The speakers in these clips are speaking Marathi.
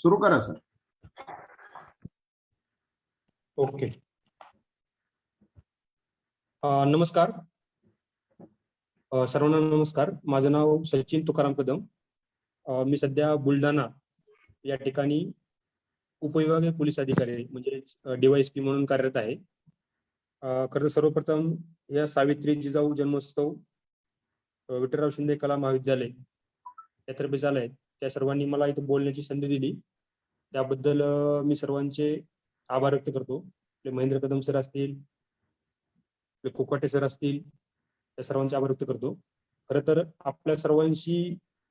सुरू करा सर. ओके. नमस्कार सर्वांना नमस्कार. माझं नाव सचिन तुकाराम कदम. मी सध्या बुलढाणा या ठिकाणी उपविभागीय पोलीस अधिकारी म्हणजे DYSP म्हणून कार्यरत आहे. खरं तर सर्वप्रथम या सावित्री जिजाऊ जन्मोत्सव विठ्ठलराव शिंदे कला महाविद्यालय यातर्फे झाला आहे. त्या सर्वांनी मला इथे बोलण्याची संधी दिली त्याबद्दल मी सर्वांचे आभार व्यक्त करतो. आपले महेंद्र कदम सर असतील, आपले कोकाटे सर असतील, त्या सर्वांचे आभार व्यक्त करतो. खरं तर आपल्या सर्वांशी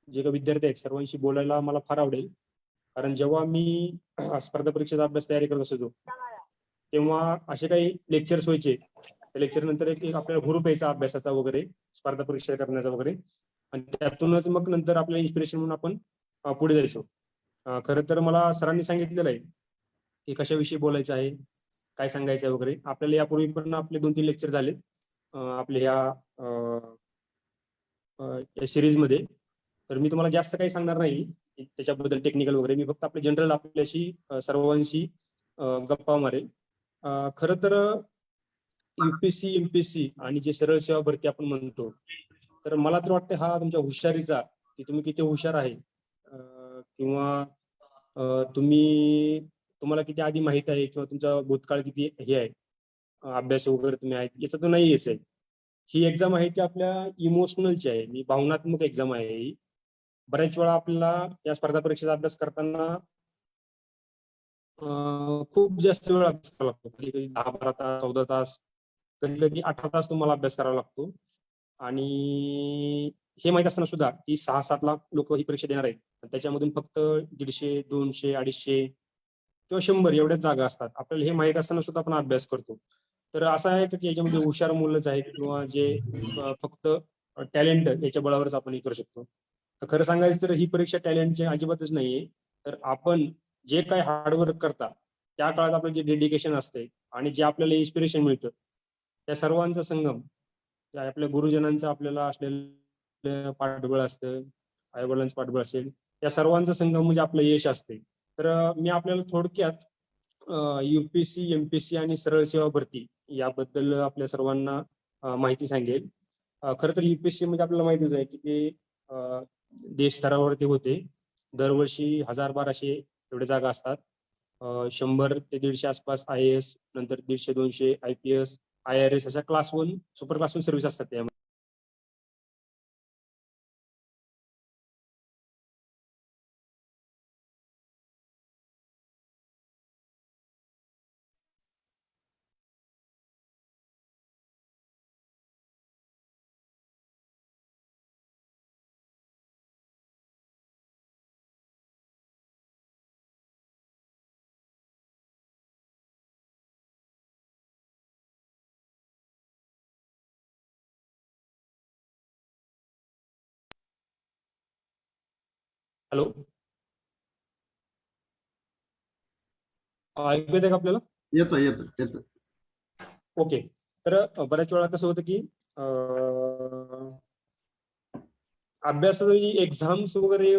जे काही विद्यार्थी आहेत सर्वांशी बोलायला मला फार आवडेल, कारण जेव्हा मी स्पर्धा परीक्षेचा अभ्यास तयारी करत असतो तेव्हा असे काही लेक्चर्स व्हायचे. त्या लेक्चर नंतर एक आपल्याला ग्रुप यायचा अभ्यासाचा वगैरे, स्पर्धा परीक्षा करण्याचा वगैरे, आणि त्यातूनच मग नंतर आपल्या इन्स्पिरेशन म्हणून आपण पुढे जायचो. खरं तर मला सरांनी सांगितलेलं आहे की कशाविषयी बोलायचं आहे, काय सांगायचं आहे वगैरे. आपल्याला यापूर्वी पण आपले 2-3 लेक्चर झाले आपल्या या सिरीजमध्ये. तर मी तुम्हाला जास्त काही सांगणार नाही त्याच्याबद्दल टेक्निकल वगैरे. मी फक्त आपले जनरल आपल्याशी सर्वांशी गप्पा मारेल. खरं तर UPSC MPSC आणि जे सरळ सेवा भरती आपण म्हणतो, तर मला तर वाटतं हा तुमच्या हुशारीचा, की तुम्ही किती हुशार आहे किंवा तुम्हाला किती आधी माहित आहे किंवा तुमचा भूतकाळ किती हे आहे, अभ्यास वगैरे तुम्ही आहेत, याचा तो नाही यायचं आहे. ही एक्झाम आहे ती आपल्या इमोशनलची आहे, ही भावनात्मक एक्झाम आहे. ही बऱ्याच वेळा आपल्याला या स्पर्धा परीक्षेचा अभ्यास करताना खूप जास्त वेळ अभ्यास करावा लागतो. कधी कधी 10-12 तास, 14 तास, कधी कधी 18 तास तुम्हाला अभ्यास करावा लागतो. आणि हे माहित असताना सुद्धा की 6-7 लाख लोक ही परीक्षा देणार आहेत, त्याच्यामधून फक्त 150, 200, 250 किंवा 100 एवढ्याच जागा असतात. आपल्याला हे माहित असताना सुद्धा आपण अभ्यास करतो. तर असं आहे की याच्यामध्ये हुशार मुलंच आहेत किंवा जे फक्त टॅलेंट याच्या बळावरच आपण हे करू शकतो. तर खरं सांगायचं तर ही परीक्षा टॅलेंटची अजिबातच नाहीये. तर आपण जे काय हार्डवर्क करता त्या काळात आपलं जे डेडिकेशन असते आणि जे आपल्याला इन्स्पिरेशन मिळतं, त्या सर्वांचा संगम, आपल्या गुरुजनांचं आपल्याला असलेलं पाठबळ असतं, आईवडिलांचं पाठबळ असेल, या सर्वांचा संगम म्हणजे आपलं यश असते. तर मी आपल्याला थोडक्यात UPSC MPSC आणि सरळ सेवा भरती याबद्दल आपल्या सर्वांना माहिती सांगेल. खरं तर UPSC म्हणजे आपल्याला माहितीच आहे की ते देश स्तरावरती होते. दरवर्षी 1000-1200 एवढ्या जागा असतात. 100 ते 150 आसपास IAS, नंतर 150-200 IPS, IRS अशा क्लास 1 सुपर क्लास 1 सर्व्हिस असतात त्यामध्ये. हॅलो, ऐकू येते का आपल्याला? येतो येतो येतो. ओके. तर बऱ्याच वेळा कसं होतं की अभ्यासाची एक्झाम्स वगैरे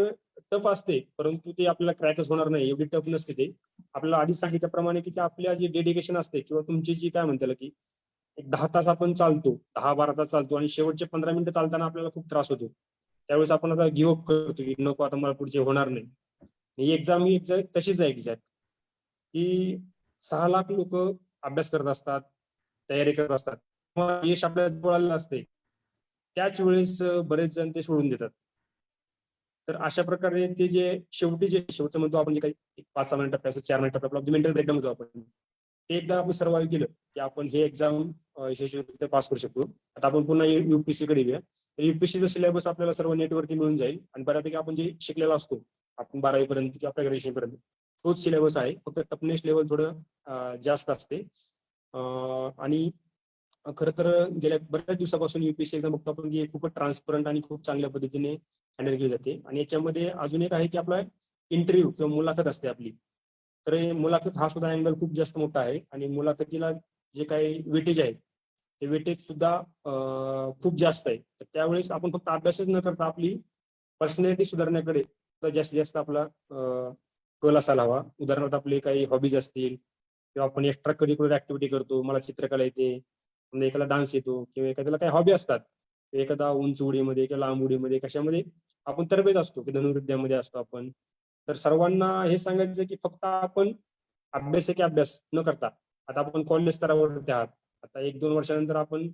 टफ असते, परंतु ते आपल्याला क्रॅकच होणार नाही एवढी टफ नसते. ते आपल्याला आधीच सांगितल्याप्रमाणे की आपल्या जे डेडिकेशन असते किंवा तुमची जी काय म्हणता की एक 10 तास आपण चालतो, 10-12 तास चालतो आणि शेवटचे 15 मिनिटं चालताना आपल्याला खूप त्रास होतो. त्यावेळेस आपण आता गिव्ह अप करतो की नको, आता मला पुढचे होणार नाही. ही एक्झाम ही तशीच आहे एक्झॅक्ट, की 6 लाख लोक अभ्यास करत असतात, तयारी करत असतात, यश आपल्या जवळ आलेलं असते. त्याच वेळेस बरेच जण ते सोडून देतात. तर अशा प्रकारे ते शेवटचं म्हणतो आपण, जे काही 5-6 मिनिट टप्प्याचं, 4 मिनिट टप्प्याचं मेंटल ब्रेकडाऊन होतो आपण, ते एकदा आपण सर्वाइव्ह केलं की आपण हे एक्झाम यशस्वीरित्या पास करू शकतो. आता आपण पुन्हा UPSC कडे येऊया. तर UPSCचा सिलेबस आपल्याला सर्व नेटवरती मिळून जाईल आणि बऱ्यापैकी आपण जे शिकलेला असतो आपण 12वी पर्यंत किंवा आपल्या ग्रॅज्युएशन पर्यंत, तोच सिलेबस आहे, फक्त टफनेस लेवल थोडं जास्त असते. आणि खरं तर गेल्या बऱ्याच दिवसापासून UPSC एक्झाम बघतो आपण की खूपच ट्रान्सपरंट आणि खूप चांगल्या पद्धतीने हँडल केली जाते. आणि याच्यामध्ये अजून एक आहे की आपला इंटरव्ह्यू किंवा मुलाखत असते आपली. तर मुलाखत हा सुद्धा अँगल खूप जास्त मोठा आहे आणि मुलाखतीला जे काही वेटेज आहे ते वेटेज सुद्धा खूप जास्त आहे. तर त्यावेळेस आपण फक्त अभ्यासच न करता आपली पर्सनॅलिटी सुधारण्याकडे जास्तीत जास्त आपला कल असायला हवा. उदाहरणार्थ आपले काही हॉबीज असतील किंवा आपण एक्स्ट्रा करिक्युलर ऍक्टिव्हिटी करतो. मला चित्रकला येते, म्हणजे एखादा डान्स येतो किंवा एखाद्याला काही हॉबी असतात. एखादा उंच उडीमध्ये किंवा लांब उडीमध्ये कशामध्ये आपण तरबेज असतो की धनुर्विद्यामध्ये असतो आपण. तर सर्वांना हे सांगायचं की फक्त आपण अभ्यास आहे की अभ्यास न करता, आता आपण कॉलेज स्तरावरती आहात, आता 1-2 वर्षानंतर आपण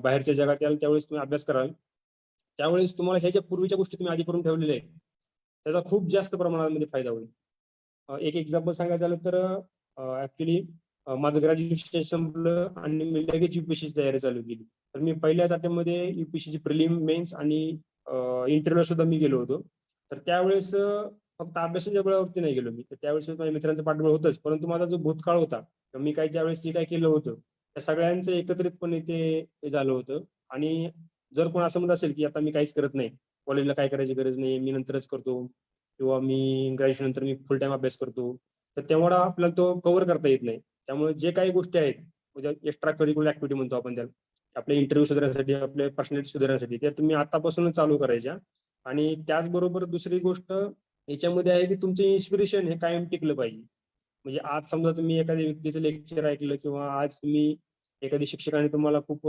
बाहेरच्या जगात याल, त्यावेळेस तुम्ही अभ्यास कराल. त्यावेळेस तुम्हाला ह्याच्या पूर्वीच्या गोष्टी तुम्ही आधी करून ठेवलेल्या आहेत, त्याचा खूप जास्त प्रमाणामध्ये फायदा होईल. एक एक्झाम्पल सांगायचं झालं तर ऍक्च्युली माझं ग्रॅज्युएशन संपलं आणि मी लगेच युपीएससीची तयारी चालू केली. तर मी पहिल्याच अटेम्प्टमध्ये युपीएससीची प्रिलिम, मेन्स आणि इंटरव्ह्यू सुद्धा मी गेलो होतो. तर त्यावेळेस फक्त अभ्यासाच्या बळावरती नाही गेलो मी, तर त्यावेळेस माझ्या मित्रांचं पाठबळ होतंच, परंतु माझा जो भूतकाळ होता, मी काय ज्यावेळेस जे काय केलं होतं त्या सगळ्यांचं एकत्रितपणे ते झालं होतं. आणि जर कोण असं म्हणत असेल की आता मी काहीच करत नाही, कॉलेजला काय करायची गरज नाही, मी नंतरच करतो किंवा मी ग्रॅज्युएशन नंतर मी फुल टाइम अभ्यास करतो, तर तेवढा आपल्याला तो कव्हर करता येत नाही. त्यामुळे जे काही गोष्टी आहेत म्हणजे एक्स्ट्रा करिक्युलर ऍक्टिव्हिटी म्हणतो आपण त्याला, आपले इंटरव्ह्यू सुधारण्यासाठी, आपले पर्सनॅलिटी सुधारण्यासाठी, त्या तुम्ही आतापासूनच चालू करायच्या. आणि त्याचबरोबर दुसरी गोष्ट याच्यामध्ये आहे की तुमचं इन्स्पिरेशन हे कायम टिकलं पाहिजे. म्हणजे आज समजा तुम्ही एखाद्या व्यक्तीचं लेक्चर ऐकलं किंवा आज तुम्ही एखाद्या शिक्षकाने तुम्हाला खूप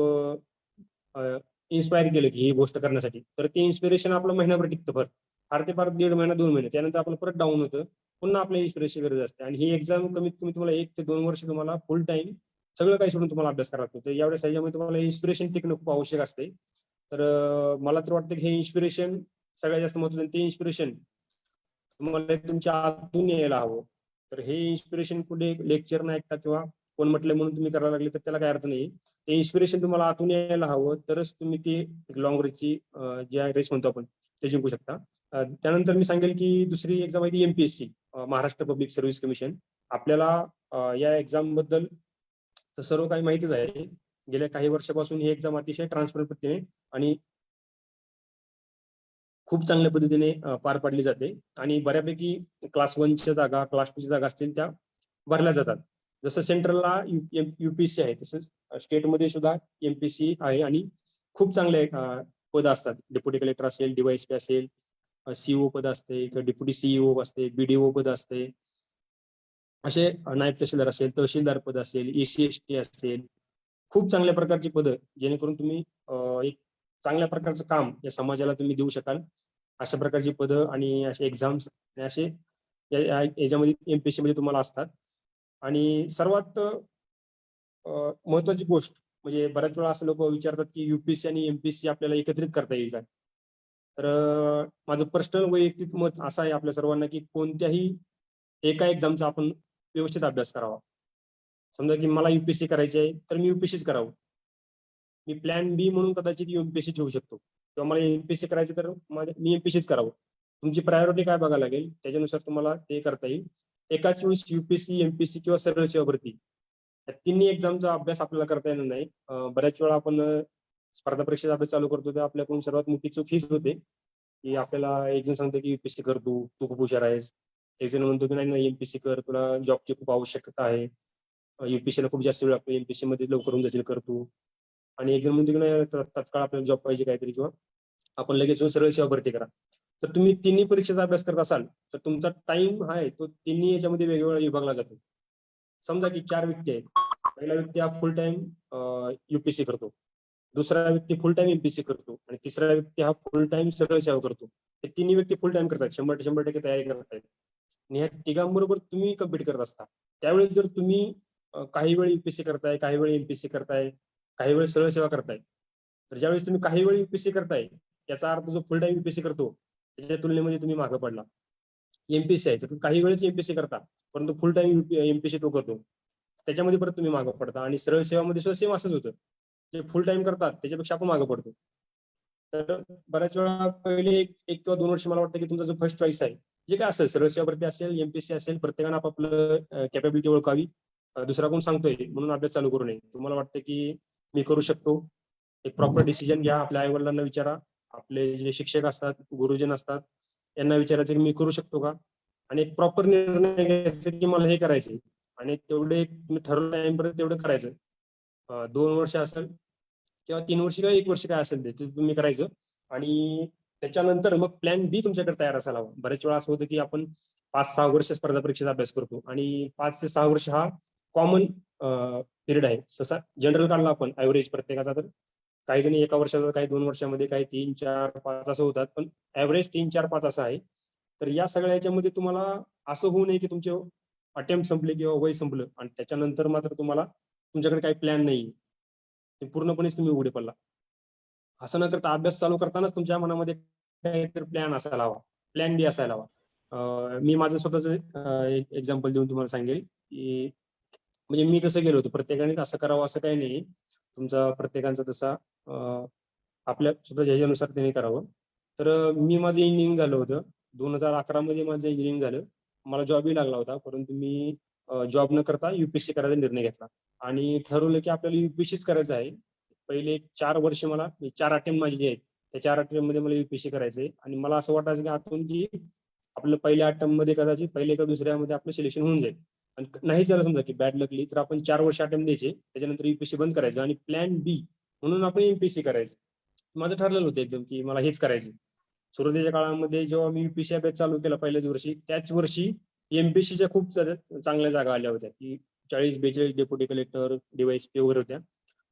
इन्स्पायर केलं की ही गोष्ट करण्यासाठी, तर ते इन्स्पिरेशन आपलं महिनाभर टिकतं. फार ते फार 1.5 महिना 2 महिने, त्यानंतर आपलं परत डाऊन होतं, पुन्हा आपल्या इन्स्पिरेशन गरज असते. आणि ही एक्झाम कमीत कमी तुम्हाला 1 ते 2 वर्ष तुम्हाला फुल टाइम सगळं काही सोडून तुम्हाला अभ्यास करावा लागतो. तर एवढ्या ह्याच्यामध्ये तुम्हाला इन्स्पिरेशन टिकणं खूप आवश्यक असते. तर मला तर वाटतं की हे इन्स्पिरेशन सगळ्यात जास्त महत्त्वाचं, ते इन्स्पिरेशन तुम्हाला तुमच्या आतून यायला हवं. तर हे इन्स्पिरेशन कुठे लेक्चर न ऐकता किंवा कोण म्हटलं म्हणून तुम्ही करायला लागले तर त्याला काय अर्थ नाही. ते इन्स्पिरेशन तुम्हाला आतून यायला हवं, तरच तुम्ही ते लॉंग रेसची जी रेस म्हणतो आपण ते जिंकू शकता. त्यानंतर मी सांगेल की दुसरी एक्झाम आहे ती MPSC, Maharashtra public service commission. आपल्याला या एक्झाम बद्दल तर सर्व काही माहितीच आहे. गेल्या काही वर्षापासून ही एक्झाम अतिशय ट्रान्सपरंट पद्धतीने आणि खूप चांगल्या पद्धतीने पार पाडली जाते. आणि बऱ्यापैकी क्लास 1च्या जागा, क्लास 2च्या जागा असतील त्या भरल्या जातात. जसं सेंट्रलला युपीएससी आहे, तसंच स्टेटमध्ये सुद्धा एमपीएससी आहे. आणि खूप चांगले पद असतात. डेप्युटी कलेक्टर असेल, डीवायएसपी असेल, सीओ पद असते किंवा डेप्युटी सीईओ असते, बीडीओ पद असते, असे नायब तहसीलदार असेल, तहसीलदार पद असेल, एसी एसटी असेल, खूप चांगल्या प्रकारची पदं, जेणेकरून तुम्ही एक चांगल्या प्रकारचं काम या समाजाला तुम्ही देऊ शकाल. अशा प्रकारची पदं आणि असे एक्झाम्स असे याच्यामध्ये एमपीएससी मध्ये तुम्हाला असतात. आणि सर्वात महत्वाची गोष्ट म्हणजे बऱ्याच वेळा असं लोक विचारतात की युपीएससी आणि एमपीएससी आपल्याला एकत्रित करता येईल का. तर माझं पर्सनल वैयक्तिक मत असं आहे आपल्या सर्वांना की कोणत्याही एका एक्झामचा आपण व्यवस्थित अभ्यास करावा. समजा की मला युपीएससी करायची आहे तर मी युपीएससीच करावं. मी प्लॅन बी म्हणून कदाचित युपीएससी ठेवू शकतो, किंवा मला एमपीएससी करायचं तर मी एमपीएससीच करावं. तुमची प्रायोरिटी काय बघायला लागेल त्याच्यानुसार तुम्हाला ते करता येईल. एकाच वेळेस युपीएससी, एमपीएससी किंवा सरळ सेवा भरती या तिन्ही एक्झामचा अभ्यास आपल्याला करता येणार नाही. बऱ्याच वेळा आपण स्पर्धा परीक्षेचा अभ्यास चालू करतो तेव्हा आपल्याकडून सर्वात मोठी चूक हीच होते की आपल्याला एक जण सांगतो की युपीएससी कर, तू खूप हुशार आहेस. एक जण म्हणतो की नाही एमपीएससी कर, तुला जॉबची खूप आवश्यकता आहे, युपीएससीला खूप जास्त वेळ लागतो, एमपीएससी मध्ये लवकर होऊन जातील कर तू. आणि एक जण म्हणतो की नाही तात्काळ आपल्याला जॉब पाहिजे काहीतरी, किंवा आपण लगेच सरळ सेवा भरती करा. तर तुम्ही तिन्ही परीक्षेचा अभ्यास करत असाल तर तुमचा टाइम आहे तो तिन्ही याच्यामध्ये वेगवेगळा विभागला जातो. समजा की 4 व्यक्ती आहेत, पहिला व्यक्ती हा फुल टाइम युपीएससी करतो, दुसरा व्यक्ती फुल टाइम एमपीएससी करतो आणि तिसरा व्यक्ती हा फुल टाइम सरळ सेवा करतो. हे तिन्ही व्यक्ती फुल टाइम करतात, 100% तयारी करतायत. आणि ह्या तिघांबरोबर तुम्ही कम्पीट करत असता. त्यावेळेस जर तुम्ही काही वेळ युपीएससी करताय, काही वेळ एमपीएससी करताय, काही वेळ सरळ सेवा करताय, तर ज्यावेळेस तुम्ही काही वेळ युपीएससी करताय याचा अर्थ जो फुल टाइम युपीएससी करतो त्याच्या तुलनेमध्ये तुम्ही मागे पडला. एमपीएससी आहे तर काही वेळेस एमपीएससी करता, परंतु फुल टाइम एमपीएससी तो करतो, त्याच्यामध्ये परत तुम्ही मागे पडता. आणि सरळ सेवामध्ये सुद्धा सेम असंच होतं, जे फुल टाइम करतात त्याच्यापेक्षा आपण मागे पडतो. तर बऱ्याच वेळा पहिले एक किंवा 2 वर्ष मला वाटतं की तुमचा जो फर्स्ट चॉईस आहे जे काय असेल, सरळ सेवा भरती असेल, एमपीएससी असेल, प्रत्येकानं आपापलं कॅपॅबिलिटी ओळखावी. दुसरा कोण सांगतोय म्हणून अभ्यास चालू करू नये. तुम्हाला वाटतं की मी करू शकतो, एक प्रॉपर डिसिजन घ्या. आपल्या आई-वडिलांना विचारा, आपले जे शिक्षक असतात, गुरुजन असतात, यांना विचारायचं की मी करू शकतो का. आणि एक प्रॉपर निर्णय घ्यायचा की मला हे करायचंय, आणि तेवढे तुम्ही ठरवलं टाइमपर्यंत तेवढं करायचं. 2 वर्ष असेल किंवा 3 वर्ष किंवा 1 वर्ष काय असेल ते तुम्ही करायचं. आणि त्याच्यानंतर मग प्लॅन बी तुमच्याकडे तयार असायला हवा. बऱ्याच वेळा असं होतं की आपण 5-6 वर्ष स्पर्धा परीक्षेचा अभ्यास करतो आणि 5 ते 6 वर्ष हा कॉमन पिरियड आहे. जसा जनरल काढला आपण ऍव्हरेज प्रत्येकाचा, तर काही जणी 1 वर्षाचा, काही 2 वर्षामध्ये, काही 3, 4, 5 असं होतात, पण ऍव्हरेज 3, 4, 5 असं आहे. तर या सगळ्या याच्यामध्ये तुम्हाला असं होऊ नये की तुमचे अटेम्प्ट संपले किंवा वय संपलं आणि त्याच्यानंतर मात्र तुम्हाला तुमच्याकडे काही प्लॅन नाही, ते पूर्णपणेच तुम्ही उघडे पडला. असं न करता अभ्यास चालू करतानाच तुमच्या मनामध्ये काहीतरी प्लॅन असायला हवा, प्लॅन बी असायला हवा. मी माझं स्वतःच एक एक्झाम्पल देऊन तुम्हाला सांगेल की म्हणजे मी कसं गेलो होतो. प्रत्येकाने असं करावं असं काही नाही. तुमचा प्रत्येकाचा तसा आपल्या स्वतःच्या ह्याच्यानुसार त्यांनी करावं. तर मी माझं इंजिनिअरिंग झालं होतं. 2011 मध्ये माझं इंजिनिअरिंग झालं. मला जॉबही लागला होता, परंतु मी जॉब न करता युपीएससी करायचा निर्णय घेतला आणि ठरवलं की आपल्याला युपीएससीच करायचं आहे. पहिले 4 वर्ष मला 4 अटेम्प्ट माझे जे आहेत, त्या 4 अटेम्प्ट मध्ये मला युपीएससी करायचंय आणि मला असं वाटायचं की आतून की आपलं पहिल्या अटेम्प्ट मध्ये कदाचित पहिल्या का दुसऱ्यामध्ये आपलं सिलेक्शन होऊन जाईल. आणि नाही झालं समजा की बॅड लकली, तर आपण 4 वर्ष अटेम्प्ट द्यायचे, त्याच्यानंतर युपीएससी बंद करायचं आणि प्लॅन बी म्हणून आपण एमपीएससी करायचं. माझं ठरलेलं होतं एकदम की मला हेच करायचं. सुरुवातीच्या काळामध्ये जेव्हा मी युपीएससी अभ्यास चालू केला पहिल्याच वर्षी, त्याच वर्षी एमपीएससीच्या खूप चांगल्या जागा आल्या होत्या की 40-42 डेप्युटी कलेक्टर, डीवायएसपी वगैरे होत्या.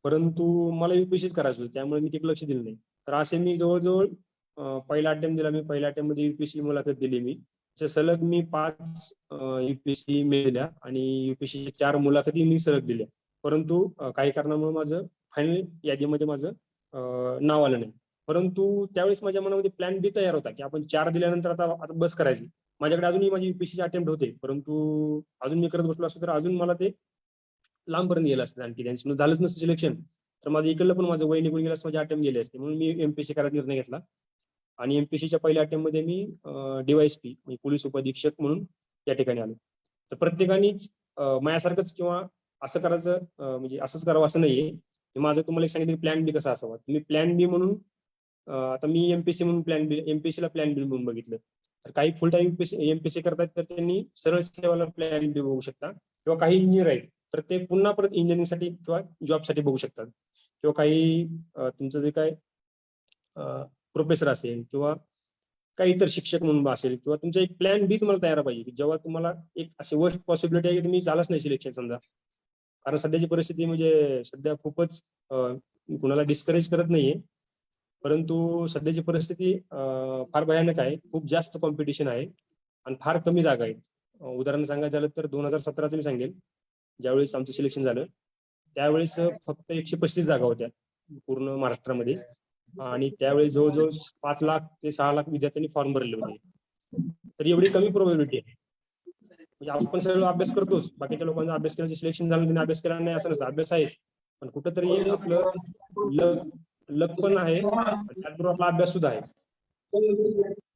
परंतु मला युपीएससीच करायचं होतं, त्यामुळे मी तिकडे लक्ष दिलं नाही. तर असे मी जवळजवळ पहिला अटेम्प्ट दिला. मी पहिल्या अटेम्प्ट मध्ये युपीएससी मुलाखत दिली. मी सलग मी 5 युपीएससी दिल्या आणि युपीएससी 4 मुलाखती मी सलग दिल्या. परंतु काही कारणामुळे माझं फायनल यादीमध्ये माझं नाव आलं नाही. परंतु त्यावेळेस माझ्या मनामध्ये प्लॅन बी तयार होता की आपण 4 दिल्यानंतर आता बस करायची. माझ्याकडे अजूनही माझी युपीएससीचे अटेम्प्ट होते, परंतु अजून मी करत बसलो असतो तर अजून मला ते लांबपर्यंत गेलं असतं. आणखी त्यांचं झालंच नसतं सिलेक्शन, तर माझं इकडलं पण माझं वय निघून गेलं असतं, माझे अटेम्प्ट गेले असते. म्हणून मी एमपीएससी करायचा निर्णय घेतला आणि एमपीएससीच्या पहिल्या अटेम्प्ट मध्ये मी डीवायएसपी म्हणजे पोलीस उपअधीक्षक म्हणून या ठिकाणी आलो. तर प्रत्येकानेच माझ्यासारखंच किंवा असं करायचं म्हणजे असंच करावं असं नाहीये. माझं तुम्हाला एक सांगितलं प्लॅन बी कसा असावा. तुम्ही प्लॅन बी म्हणून आता मी एमपीएससी म्हणून प्लॅन बी, एमपीएससी ला प्लॅन बी म्हणून बघितलं. तर काही फुल टाइम एमपीएससी करतात तर त्यांनी सरळ सेवाला प्लॅन बी बघू शकता, किंवा काही इंजिनियर आहेत तर ते पुन्हा परत इंजिनिअरिंगसाठी किंवा जॉबसाठी बघू शकतात, किंवा काही तुमचं जे काय प्रोफेसर असेल किंवा काही इतर शिक्षक म्हणून असेल, किंवा तुमचा एक प्लॅन बी तुम्हाला तयार पाहिजे की जेव्हा तुम्हाला एक अशी वर्स्ट पॉसिबिलिटी आहे की तुम्ही झालंच नाही सिलेक्शन समजा. कारण सध्याची परिस्थिती म्हणजे सध्या खूपच कुणाला डिस्करेज करत नाहीये, परंतु सध्याची परिस्थिती फार भयानक आहे. खूप जास्त कॉम्पिटिशन आहे आणि फार कमी जागा आहेत. उदाहरण सांगायचं झालं तर 2017चं मी सांगेल, ज्यावेळेस आमचं सिलेक्शन झालं त्यावेळेस फक्त 135 जागा होत्या पूर्ण महाराष्ट्रामध्ये आणि त्यावेळेस जवळजवळ 5 लाख ते 6 लाख विद्यार्थ्यांनी फॉर्म भरले होते. तर एवढी कमी प्रोबॅबिलिटी आहे. म्हणजे आपण सगळं अभ्यास करतोच, बाकीच्या लोकांचा अभ्यास केला सिलेक्शन झालं त्यांनी अभ्यास केला नाही असं नसतं, अभ्यास आहेच, पण कुठंतरी एक आपलं लक लक पण आहे आणि त्याचबरोबर आपला अभ्यास सुद्धा आहे.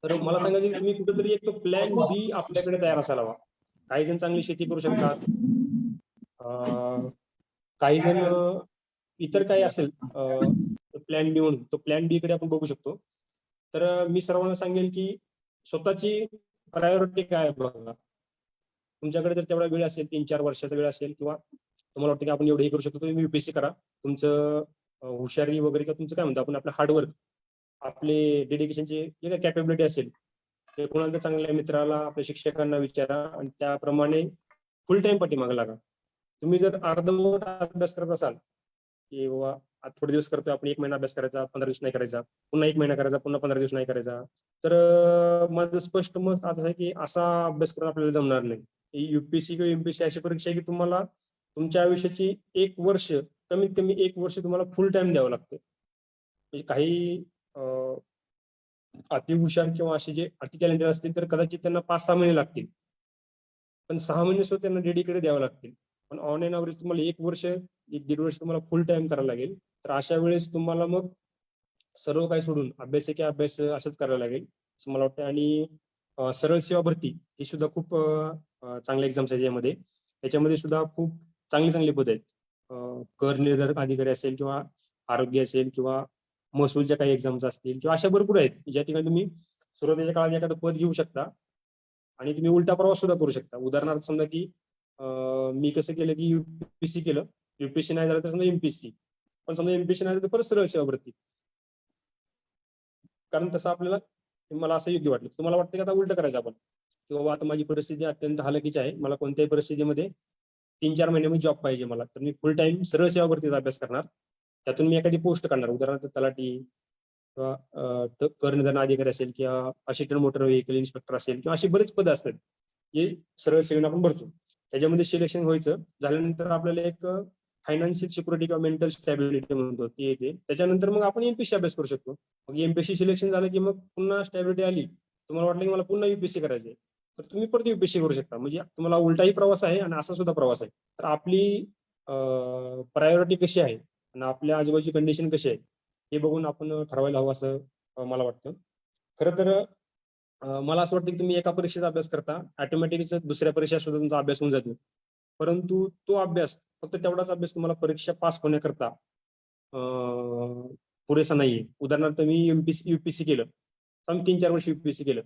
तर मला सांगायचं की तुम्ही कुठेतरी एक तो प्लॅन बी आपल्याकडे तयार असायला हवा. काही जण चांगली शेती करू शकतात, काही जण इतर काही असेल प्लॅन बी म्हणून, तो प्लॅन बी कडे आपण बघू शकतो. तर मी सर्वांना सांगेल की स्वतःची प्रायोरिटी काय आहे बघा. तुमच्याकडे जर तेवढा वेळ असेल, 3-4 वर्षाचा वेळ असेल, किंवा तुम्हाला वाटतं की आपण एवढं हे करू शकतो, तुम्ही युपीएससी करा. तुमचं हुशारी वगैरे किंवा तुमचं काय म्हणतो आपण आपलं हार्डवर्क, आपले डेडिकेशनचे जे काही कॅपेबिलिटी असेल ते कोणाला चांगल्या मित्राला, आपल्या शिक्षकांना विचारा आणि त्याप्रमाणे फुल टाइम पाठीमागे लागा. तुम्ही जर अर्धवट अभ्यास करत असाल की बाबा आज थोडे दिवस करतोय आपण, 1 महिना अभ्यास करायचा, 15 दिवस नाही करायचा, पुन्हा 1 महिना करायचा, पुन्हा 15 दिवस नाही करायचा, तर माझं स्पष्ट मत असं आहे की असा अभ्यास करून आपल्याला जमणार नाही. युपीएससी किंवा एमपीएससी अशी परीक्षा आहे की तुम्हाला तुमच्या आयुष्याची 1 वर्ष, कमीत कमी 1 वर्ष तुम्हाला फुल टाइम द्यावं लागतं. म्हणजे काही अति हुशार किंवा असे जे अति टॅलेंटेड असतील तर कदाचित त्यांना 5-6 महिने लागतील, पण 6 महिने सुद्धा त्यांना डेडिकेटेड द्यावं लागतील. पण ऑन एन अवरेज तुम्हाला 1 वर्ष, 1-1.5 वर्ष तुम्हाला फुल टाइम करायला लागेल. तर अशा वेळेस तुम्हाला मग सर्व काही सोडून अभ्यास की अभ्यास असंच करायला लागेल असं मला वाटतं. आणि सरळ सेवा भरती ही सुद्धा खूप चांगल्या एक्झाम्स आहेत यामध्ये. त्याच्यामध्ये सुद्धा खूप चांगली चांगली पद आहेत. कर निर्धारक अधिकारी असेल किंवा आरोग्य असेल किंवा महसूलच्या काही एक्झाम्स असतील किंवा अशा भरपूर आहेत ज्या ठिकाणी तुम्ही सुरुवातीच्या काळात एखादं पद घेऊ शकता आणि तुम्ही उलटा प्रवास सुद्धा करू शकता. उदाहरणार्थ समजा की मी कसं केलं की युपीएससी केलं, युपीएससी नाही झालं तर समजा एमपीएससी, पण समजा एमपीएससी नाही झालं तर परत सरळ सेवा भरती. कारण तसं आपल्याला मला असं योग्य वाटलं. तुम्हाला वाटतं की आता उलट करायचं आपण, की बाबा आता माझी परिस्थिती अत्यंत हलाखीची आहे, मला कोणत्याही परिस्थितीमध्ये 3-4 महिन्यामध्ये जॉब पाहिजे मला, तर मी फुल टाइम सरळ सेवा भरतीचा अभ्यास करणार. त्यातून मी एखादी पोस्ट काढणार, उदाहरणार्थ तलाठी किंवा कर निदान अधिकारी असेल किंवा असिस्टंट मोटर व्हेकल इन्स्पेक्टर असेल किंवा अशी बरीच पदं असतात जे सरळ सेवेने आपण भरतो. त्याच्यामध्ये सिलेक्शन व्हायचं, झाल्यानंतर आपल्याला एक फायनान्शियल सिक्युरिटी किंवा मेंटल स्टॅबिलिटी म्हणतो ती येते. त्याच्यानंतर मग आपण एमपीएससी अभ्यास करू शकतो. मग एमपीएससी सिलेक्शन झालं की मग पुन्हा स्टॅबिलिटी आली, तुम्हाला वाटलं की मला पुन्हा युपीएससी करायचंय, तर तुम्ही परत युपीएससी करू शकता. म्हणजे तुम्हाला उलटाही प्रवास आहे आणि असा सुद्धा प्रवास आहे. तर आपली प्रायोरिटी कशी आहे आणि आपल्या आजूबाजूची कंडिशन कशी आहे हे बघून आपण ठरवायला हवं असं मला वाटतं. खरं तर मला असं वाटतं की तुम्ही एका परीक्षेचा अभ्यास करता, ऑटोमॅटिकच दुसऱ्या परीक्षा सुद्धा तुमचा अभ्यास होऊन जातो. परंतु तो अभ्यास, फक्त तेवढाच अभ्यास तुम्हाला परीक्षा पास होण्याकरता पुरेसा नाहीये. उदाहरणार्थ मी युपीएससी केलं, तर मी 3-4 वर्ष युपीएससी केलं,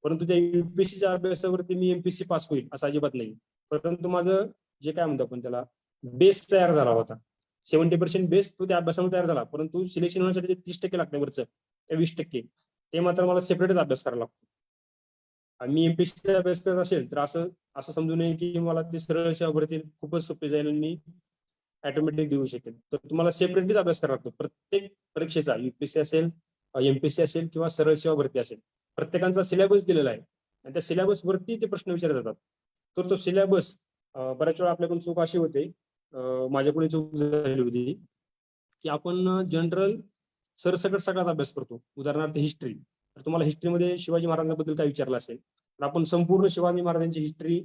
परंतु त्या युपीएससीच्या अभ्यासावरती मी एमपीएससी पास होईल असं अजिबात नाही. परंतु माझं जे काय म्हणतो आपण त्याला बेस तयार झाला होता. 70% बेस तो त्या अभ्यासामुळे तयार झाला, परंतु सिलेक्शन होण्यासाठी जे 30% लागतं वरचं, त्या 20% ते मात्र मला सेपरेटच अभ्यास करायला लागतो. आणि मी एमपीएससीचा अभ्यास करत असेल तर असं असं समजू नये की मला ते सरळ सेवा भरती खूपच सोपी जाईल आणि मी ऑटोमॅटिक देऊ शकेल. तर तुम्हाला सेपरेटलीच अभ्यास करावा लागतो प्रत्येक परीक्षेचा, युपीएससी असेल, एमपीएससी असेल किंवा सरळ सेवा भरती असेल. प्रत्येकांचा सिलेबस दिलेला आहे आणि त्या सिलेबस वरती ते प्रश्न विचारले जातात. तर तो सिलेबस बऱ्याच वेळा आपल्याकडून चूक अशी होते, माझ्याकडून चूक झाली होती की आपण जनरल सरसकट सगळाच अभ्यास करतो. उदाहरणार्थ हिस्ट्री, तर तुम्हाला हिस्ट्रीमध्ये शिवाजी महाराजांबद्दल काय विचारलं असेल तर आपण संपूर्ण शिवाजी महाराजांची हिस्ट्री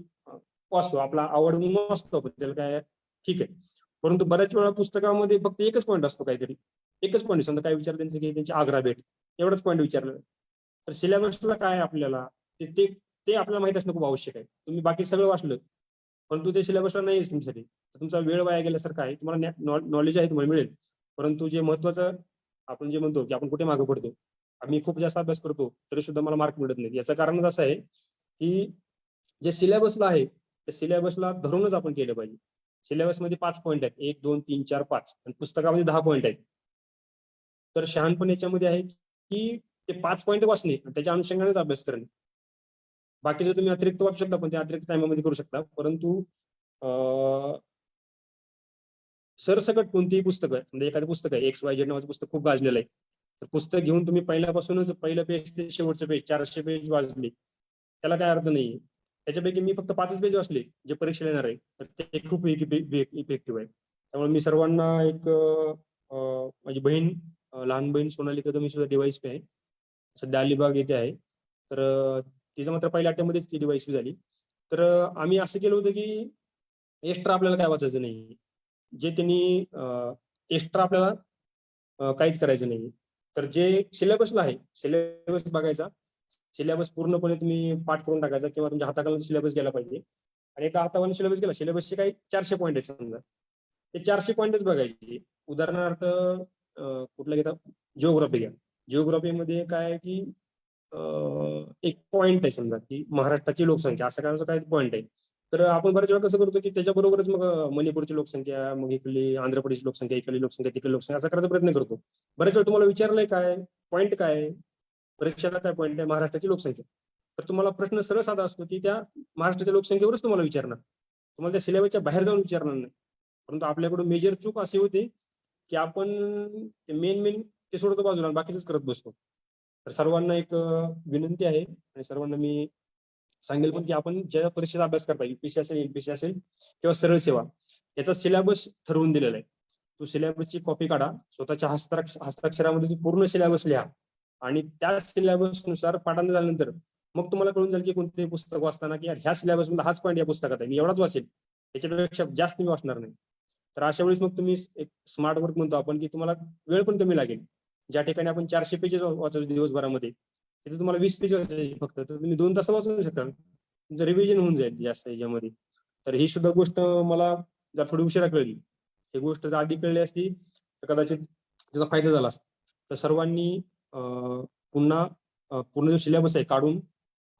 वाचतो, आपला आवड म्हणून वाचतो, त्याला काय ठीक आहे. परंतु बऱ्याच वेळा पुस्तकामध्ये फक्त एकच पॉईंट असतो, काहीतरी एकच पॉईंट. समजा काय विचारलं त्यांचं की त्यांची आग्रा भेट, एवढंच पॉईंट विचारलं. तर सिलेबसला काय आहे आपल्याला ते ते ते आपल्याला माहित असणं खूप आवश्यक आहे. तुम्ही बाकी सगळं वाचलं परंतु ते सिलेबसला नाहीच तुमच्यासाठी, तर तुमचा वेळ वाया गेल्यासारखं आहे. तुम्हाला नॉलेज आहे, तुम्हाला मिळेल, परंतु जे महत्वाचं आपण जे म्हणतो की आपण कुठे मागे पडतो, आम्ही खूप जास्त अभ्यास करतो तरी सुद्धा मला मार्क मिळत नाही. याचं कारण असं आहे की जे सिलेबसला आहे त्या सिलेबसला धरूनच आपण केलं पाहिजे. सिलेबसमध्ये 5 पॉईंट आहेत, 1, 2, 3, 4, 5, आणि पुस्तकामध्ये 10 पॉईंट आहेत. तर शहाणपण याच्यामध्ये आहे की ते 5 पॉईंट वाचणे आणि त्याच्या अनुषंगानेच अभ्यास करणे. बाकीचं तुम्ही अतिरिक्त वाचू शकता, पण ते अतिरिक्त टाइममध्ये करू शकता. परंतु सरसकट कोणतीही पुस्तकं, म्हणजे एखादं पुस्तक आहे, XYZ नावाचं पुस्तक खूप गाजलेलं आहे, तर पुस्तक घेऊन तुम्ही पहिल्यापासूनच पहिलं पेज ते शेवटचं पेज 400 पेज वाचले, त्याला काय अर्थ नाही. त्याच्यापैकी मी फक्त 5 पेज वाचले जे परीक्षेला येणार आहे, तर ते खूप इफेक्टिव्ह आहे. त्यामुळे मी सर्वांना एक माझी बहीण, लहान बहीण सोनाली कदम ही सुद्धा डिवाइस आहे, सध्या अलिबाग येथे आहे. तर तिचं मात्र पहिल्या अटेम्प्टमध्येच ती डिवाइस झाली. तर आम्ही असं केलं होतं की एक्स्ट्रा आपल्याला काय वाचायचं नाही, जे त्यांनी एक्स्ट्रा आपल्याला काहीच करायचं नाही. तर जे सिलेबसला आहे सिलेबस बघायचा, सिलेबस पूर्णपणे तुम्ही पाठ करून टाकायचा किंवा तुमच्या हाताखालून सिलेबस गेला पाहिजे. आणि एका हातावर सिलेबस गेला, सिलेबसचे काही 400 पॉईंट आहेत समजा, ते 400 पॉईंटच बघायचे. उदाहरणार्थ कुठलं घेतात, जिओग्राफी घ्या. जिओग्राफीमध्ये काय आहे की एक पॉईंट आहे समजा की महाराष्ट्राची लोकसंख्या, असं काय काय पॉईंट आहे. तर आपण बऱ्याच वेळा कसं करतो की त्याच्याबरोबरच मग मणिपूरची लोकसंख्या, मग इकडली आंध्र प्रदेशची लोकसंख्या, इकडली लोकसंख्या, तिकडली लोकसंख्या असा करायचा प्रयत्न करतो. बऱ्याच वेळा तुम्हाला विचारलंय काय पॉईंट, काय परीक्षेला काय पॉईंट आहे, महाराष्ट्राची लोकसंख्या. तर तुम्हाला प्रश्न सरळ साधा असतो की त्या महाराष्ट्राच्या लोकसंख्येवरच तुम्हाला विचारणार, तुम्हाला त्या सिलेबसच्या बाहेर जाऊन विचारणार नाही. परंतु आपल्याकडून मेजर चूक अशी होती की आपण ते मेन ते सोडतो बाजूला, बाकीच करत बसतो. तर सर्वांना एक विनंती आहे आणि सर्वांना मी सांगेल पण की आपण ज्या परीक्षेचा अभ्यास करता, युपीएससी असेल, एमपीएससी असेल किंवा सरळ सेवा, याचा सिलेबस ठरवून दिलेला आहे. तो सिलेबसची कॉपी काढा, स्वतःच्या हस्ताक्षरामध्ये पूर्ण सिलेबस लिहा आणि त्या सिलेबसनुसार पाठांतर झाल्यानंतर मग तुम्हाला कळून जाईल की कोणते पुस्तक वाचताना की ह्या सिलेबस मध्ये हाच पॉईंट या पुस्तकात आहे, मी एवढाच वाचेल, याच्यापेक्षा जास्त मी वाचणार नाही. तर अशा वेळेस मग तुम्ही एक स्मार्ट वर्क म्हणतो आपण की तुम्हाला वेळ पण कमी लागेल. ज्या ठिकाणी आपण 400 पेजेस वाचायचो दिवसभरामध्ये, तिथे तुम्हाला 20 पेज वाचायचे फक्त, तर तुम्ही 2 तास वाचू शकाल, तुमचं रिव्हिजन होऊन जाईल जास्त याच्यामध्ये. तर ही सुद्धा गोष्ट मला जर थोडी उशिरा कळली, ही गोष्ट जर आधी कळली असती तर कदाचित त्याचा फायदा झाला असता. तर सर्वांनी पुन्हा पूर्ण जो सिलेबस आहे काढून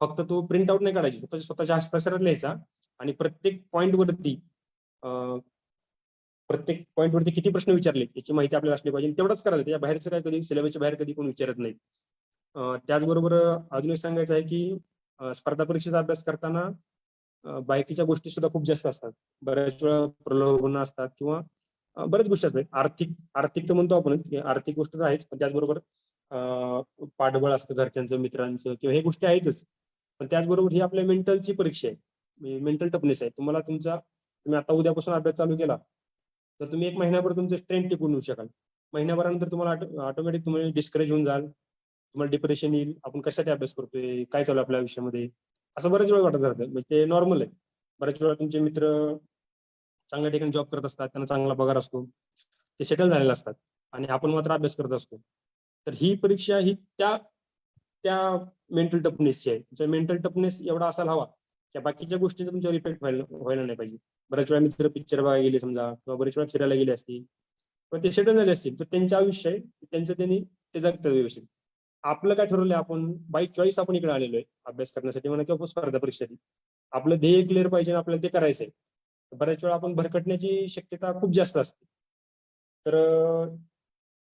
फक्त तो प्रिंट आउट नाही काढायची, फक्त स्वतःच्या हस्ताक्षरात लिहायचा आणि प्रत्येक पॉईंट वरती किती प्रश्न विचारले याची माहिती आपल्याला असली पाहिजे, तेवढंच करायचं. त्या बाहेरचं काय कधी सिलेबसच्या बाहेर कधी कोण विचारत नाही. त्याचबरोबर अजून एक सांगायचं आहे की स्पर्धा परीक्षेचा अभ्यास करताना बाकीच्या गोष्टी सुद्धा खूप जास्त असतात. बऱ्याच वेळा प्रलोभन असतात किंवा बऱ्याच गोष्टी असतात. आर्थिक तर म्हणतो आपण, आर्थिक गोष्ट तर आहेच, पण त्याचबरोबर पाठबळ असतं घरच्यांचं, मित्रांचं किंवा हे गोष्टी आहेतच. पण त्याचबरोबर ही आपल्या मेंटलची परीक्षा आहे, म्हणजे मेंटल टफनेस आहे. तुम्ही आता उद्यापासून अभ्यास चालू केला तर तुम्ही 1 महिन्याभर तुमचं स्ट्रेंथ टिकून येऊ शकाल. महिन्याभरानंतर तुम्हाला ऑटोमॅटिक तुम्ही डिस्करेज होऊन जाल, तुम्हाला डिप्रेशन येईल, आपण कशासाठी अभ्यास करतोय, काय चालू आहे आपल्या आयुष्यामध्ये, असं बऱ्याच वेळा वाटत राहतं. म्हणजे ते नॉर्मल आहे. बऱ्याच वेळा तुमचे मित्र चांगल्या ठिकाणी जॉब करत असतात, त्यांना चांगला पगार असतो, ते सेटल झालेले असतात आणि आपण मात्र अभ्यास करत असतो. तर ही परीक्षा ही त्या त्या मेंटल टफनेसची आहे. तुमचा मेंटल टफनेस एवढा असायला हवा की बाकीच्या गोष्टींचा तुमच्यावर इफेक्ट व्हायला नाही पाहिजे. बऱ्याच वेळा मित्र पिक्चर बघायला गेले समजा, किंवा बरेच वेळा फिरायला गेले असतील, किंवा ते सेटल झाले असतील, तर त्यांचे आयुष्य आहे, त्यांचं त्यांनी ते जगतात व्यवस्थित. आपलं काय ठरवलंय, आपण बाय चॉईस आपण इकडे आलेलो आहे अभ्यास करण्यासाठी म्हणा किंवा स्पर्धा परीक्षेसाठी. आपलं ध्येय क्लिअर पाहिजे, आपल्याला ते करायचंय. बऱ्याच वेळा आपण भरकटण्याची शक्यता खूप जास्त असते. तर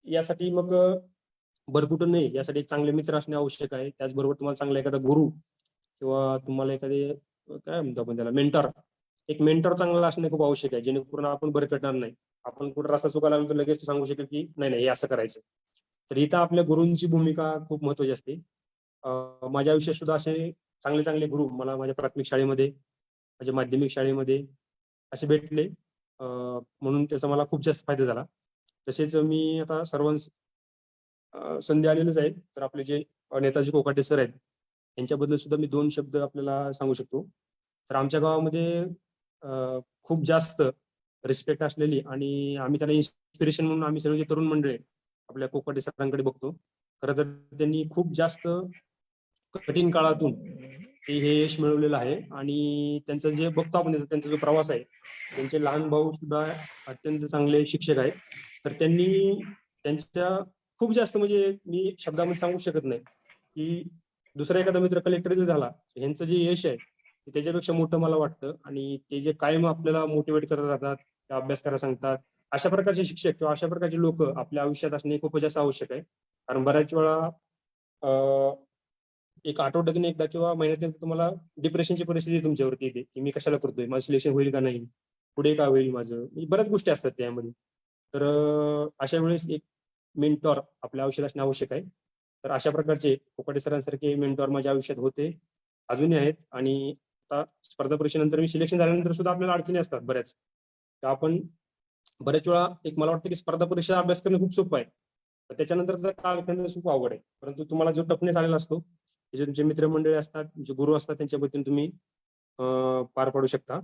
यासाठी मग भरकुटून नाही, यासाठी एक चांगले मित्र असणे आवश्यक आहे. त्याचबरोबर तुम्हाला चांगला एखादा गुरु किंवा तुम्हाला एखादे काय म्हणतो आपण त्याला, मेंटॉर, एक मेंटॉर चांगला असणे खूप आवश्यक आहे, जेणेकरून आपण भरकटणार नाही. आपण कुठं रस्ता चुकायला लागलो तर लगेच सांगू शकेल की नाही नाही हे असं करायचं. तर इथं आपल्या गुरूंची भूमिका खूप महत्वाची असते. माझ्या आयुष्यात सुद्धा असे चांगले चांगले गुरु मला माझ्या प्राथमिक शाळेमध्ये, माझ्या माध्यमिक शाळेमध्ये असे भेटले. म्हणून त्याचा मला खूप जास्त फायदा झाला. तसेच मी आता सर्वांस संधी आलेलेच आहेत. तर आपले जे नेताजी कोकाटे सर आहेत, यांच्याबद्दल सुद्धा मी 2 शब्द आपल्याला सांगू शकतो. तर आमच्या गावामध्ये खूप जास्त रिस्पेक्ट असलेली आणि आम्ही त्याला इन्स्पिरेशन म्हणून आम्ही सर्व जे तरुण मंडळी आहे, आपल्या कोकाटे सरांकडे बघतो. खरं तर त्यांनी खूप जास्त कठीण काळातून ते हे यश मिळवलेलं आहे आणि त्यांचं जे बघतो आपण त्यांचा जो प्रवास आहे, त्यांचे लहान भाऊ सुद्धा अत्यंत चांगले शिक्षक आहेत. तर त्यांनी त्यांच्या खूप जास्त, म्हणजे मी शब्दामध्ये सांगू शकत नाही की दुसरा एखादा मित्र कलेक्टर जरी झाला, ह्यांचं जे यश आहे ते त्याच्यापेक्षा मोठं मला वाटतं. आणि ते जे कायम आपल्याला मोटिवेट करत राहतात, ते अभ्यास करायला सांगतात, अशा प्रकारचे शिक्षक किंवा अशा प्रकारचे लोक आपल्या आयुष्यात असणे खूपच जास्त आवश्यक आहे. कारण बऱ्याच वेळा एक आठवड्यातून एकदा किंवा महिन्यातून एकदा तुम्हाला डिप्रेशनची परिस्थिती तुमच्यावरती येते की मी कशाला करतोय, माझं सिलेक्शन होईल का नाही, पुढे का होईल माझं, म्हणजे बऱ्याच गोष्टी असतात त्यामध्ये. तर अशा वेळेस एक मेंटॉर आपल्या आयुष्यात असणे आवश्यक आहे. तर अशा प्रकारचे कोकाटे सरांसारखे मेंटॉर माझ्या आयुष्यात होते, अजूनही आहेत. आणि आता स्पर्धा परीक्षेनंतर मी सिलेक्शन झाल्यानंतर सुद्धा आपल्याला अडचणी असतात बऱ्याच. तर आपण बऱ्याच वेळा, एक मला वाटतं की स्पर्धा परीक्षा अभ्यास करणं खूप सोपं आहे, पण त्याच्यानंतरचा कालखंड खूप अवघड आहे. परंतु तुम्हाला जो टफनेस आलेला असतो, जे तुमचे मित्रमंडळी असतात, जे गुरु असतात, त्यांच्याबद्दल तुम्ही पार पाडू शकता.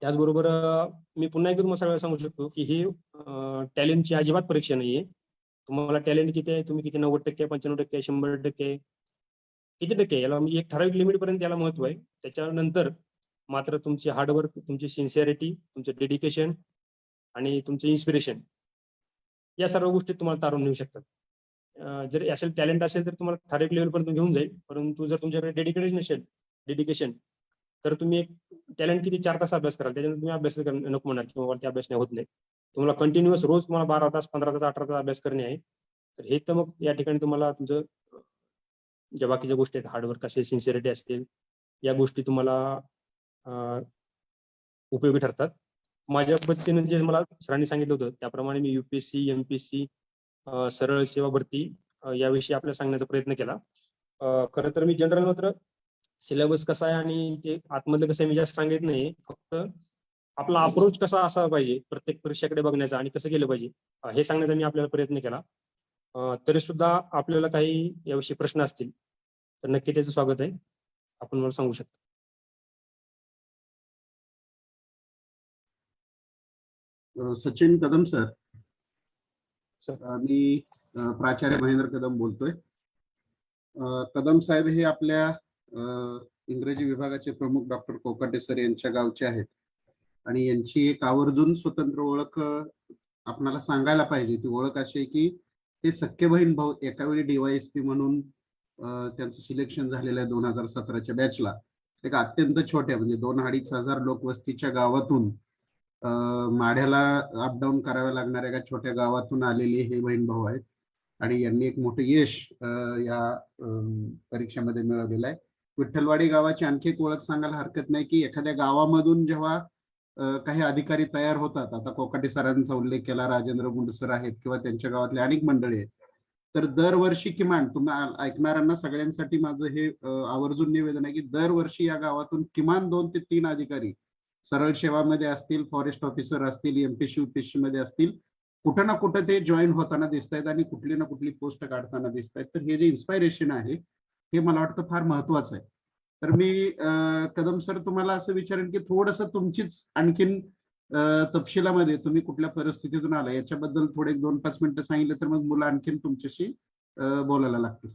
त्याचबरोबर मी पुन्हा एकदा तुम्हाला सगळ्यांना सांगू शकतो की ही टॅलेंटची अजिबात परीक्षा नाहीये. तुम्हाला टॅलेंट किती आहे, तुम्ही किती 90% 95% 100% किती टक्के याला, म्हणजे एक ठराविक लिमिट पर्यंत याला महत्व आहे. त्याच्यानंतर मात्र तुमची हार्डवर्क, तुमची सिन्सिअरिटी, तुमचं डेडिकेशन आणि तुमचे इन्स्पिरेशन, या सर्व गोष्टी तुम्हाला तारून नेऊ शकतात. जर असेल टॅलेंट असेल तर तुम्हाला ठराविक लेवलपर्यंत घेऊन जाईल, परंतु जर तुमच्याकडे डेडिकेशन, तर तुम्ही एक टॅलेंट किती 4 तास अभ्यास कराल, त्याच्यानंतर तुम्ही अभ्यास नको म्हणाल किंवा वरती अभ्यास नाही होत नाही. तुम्हाला कंटिन्युअस रोज तुम्हाला 12 तास, 15 तास, 18 तास अभ्यास करणे आहे. तर हे तर मग या ठिकाणी तुम्हाला तुमचं ज्या बाकीच्या गोष्टी आहेत, हार्डवर्क असेल, सिन्सिअरिटी असतील, या गोष्टी तुम्हाला उपयोगी ठरतात. माझ्या पद्धतीने जे मला सरांनी सांगितलं होतं त्याप्रमाणे मी UPSC, MPSC, सरळ सेवा भरती याविषयी आपल्याला सांगण्याचा प्रयत्न केला. खरं तर मी जनरल मात्र सिलेबस कसा आहे आणि ते आतमधलं कसं आहे मी जास्त सांगितलं नाही. फक्त आपला अप्रोच कसा असावा पाहिजे प्रत्येक परीक्षेकडे बघण्याचा आणि कसं केलं पाहिजे, हे सांगण्याचा मी आपल्याला प्रयत्न केला. तरी सुद्धा आपल्याला काही याविषयी प्रश्न असतील तर नक्की त्याचं स्वागत आहे, आपण मला सांगू शकता. सचिन कदम सर, सर मी प्राचार्य महेंद्र कदम बोलतोय. कदम साहेब हे आपल्या इंग्रजी विभागाचे प्रमुख डॉक्टर कोकाटे सर यांच्या गावचे आहेत आणि यांची एक आवर्जून स्वतंत्र ओळख आपणाला सांगायला पाहिजे. ती ओळख अशी आहे की ते सख्खे बहीण भाऊ एका वेळी DYSP म्हणून त्यांचं सिलेक्शन झालेलं आहे 2017च्या बॅचला. एक अत्यंत छोट्या, म्हणजे 2,500 लोकवस्तीच्या गावातून माढ्याला अपडाऊन कराव्या लागणाऱ्या एका छोट्या गावातून आलेले हे बहीण भाऊ आहेत. आणि यांनी एक मोठं यश या परीक्षेमध्ये मिळवलेलं आहे. विठ्ठलवाडी गावाची आणखी एक ओळख सांगायला हरकत नाही की एखाद्या गावामधून जेव्हा काही अधिकारी तयार होतात, आता कोकाटे सरांचा उल्लेख केला, राजेंद्र गुंड सर आहेत किंवा त्यांच्या गावातले अनेक मंडळी आहेत, तर दरवर्षी किमान तुम्ही ऐकणाऱ्यांना सगळ्यांसाठी माझं हे आवर्जून निवेदन आहे की दरवर्षी या गावातून किमान 2 ते 3 अधिकारी सरळ सेवामध्ये असतील, फॉरेस्ट ऑफिसर असतील, एमपीसी युपीएससी मध्ये असतील, कुठं ना कुठं ते जॉईन होताना दिसत आहेत आणि कुठली ना कुठली पोस्ट काढताना दिसत आहेत. तर हे जे इन्स्पायरेशन आहे हे मला वाटतं फार महत्वाचं आहे. तर मी कदम सर तुम्हाला असं विचारेन की थोडंसं तुमचीच आणखीन तपशिलामध्ये तुम्ही कुठल्या परिस्थितीतून आला याच्याबद्दल थोडे 2-5 मिनिटं सांगितलं तर मग मुलं आणखीन तुमच्याशी बोलायला लागतील.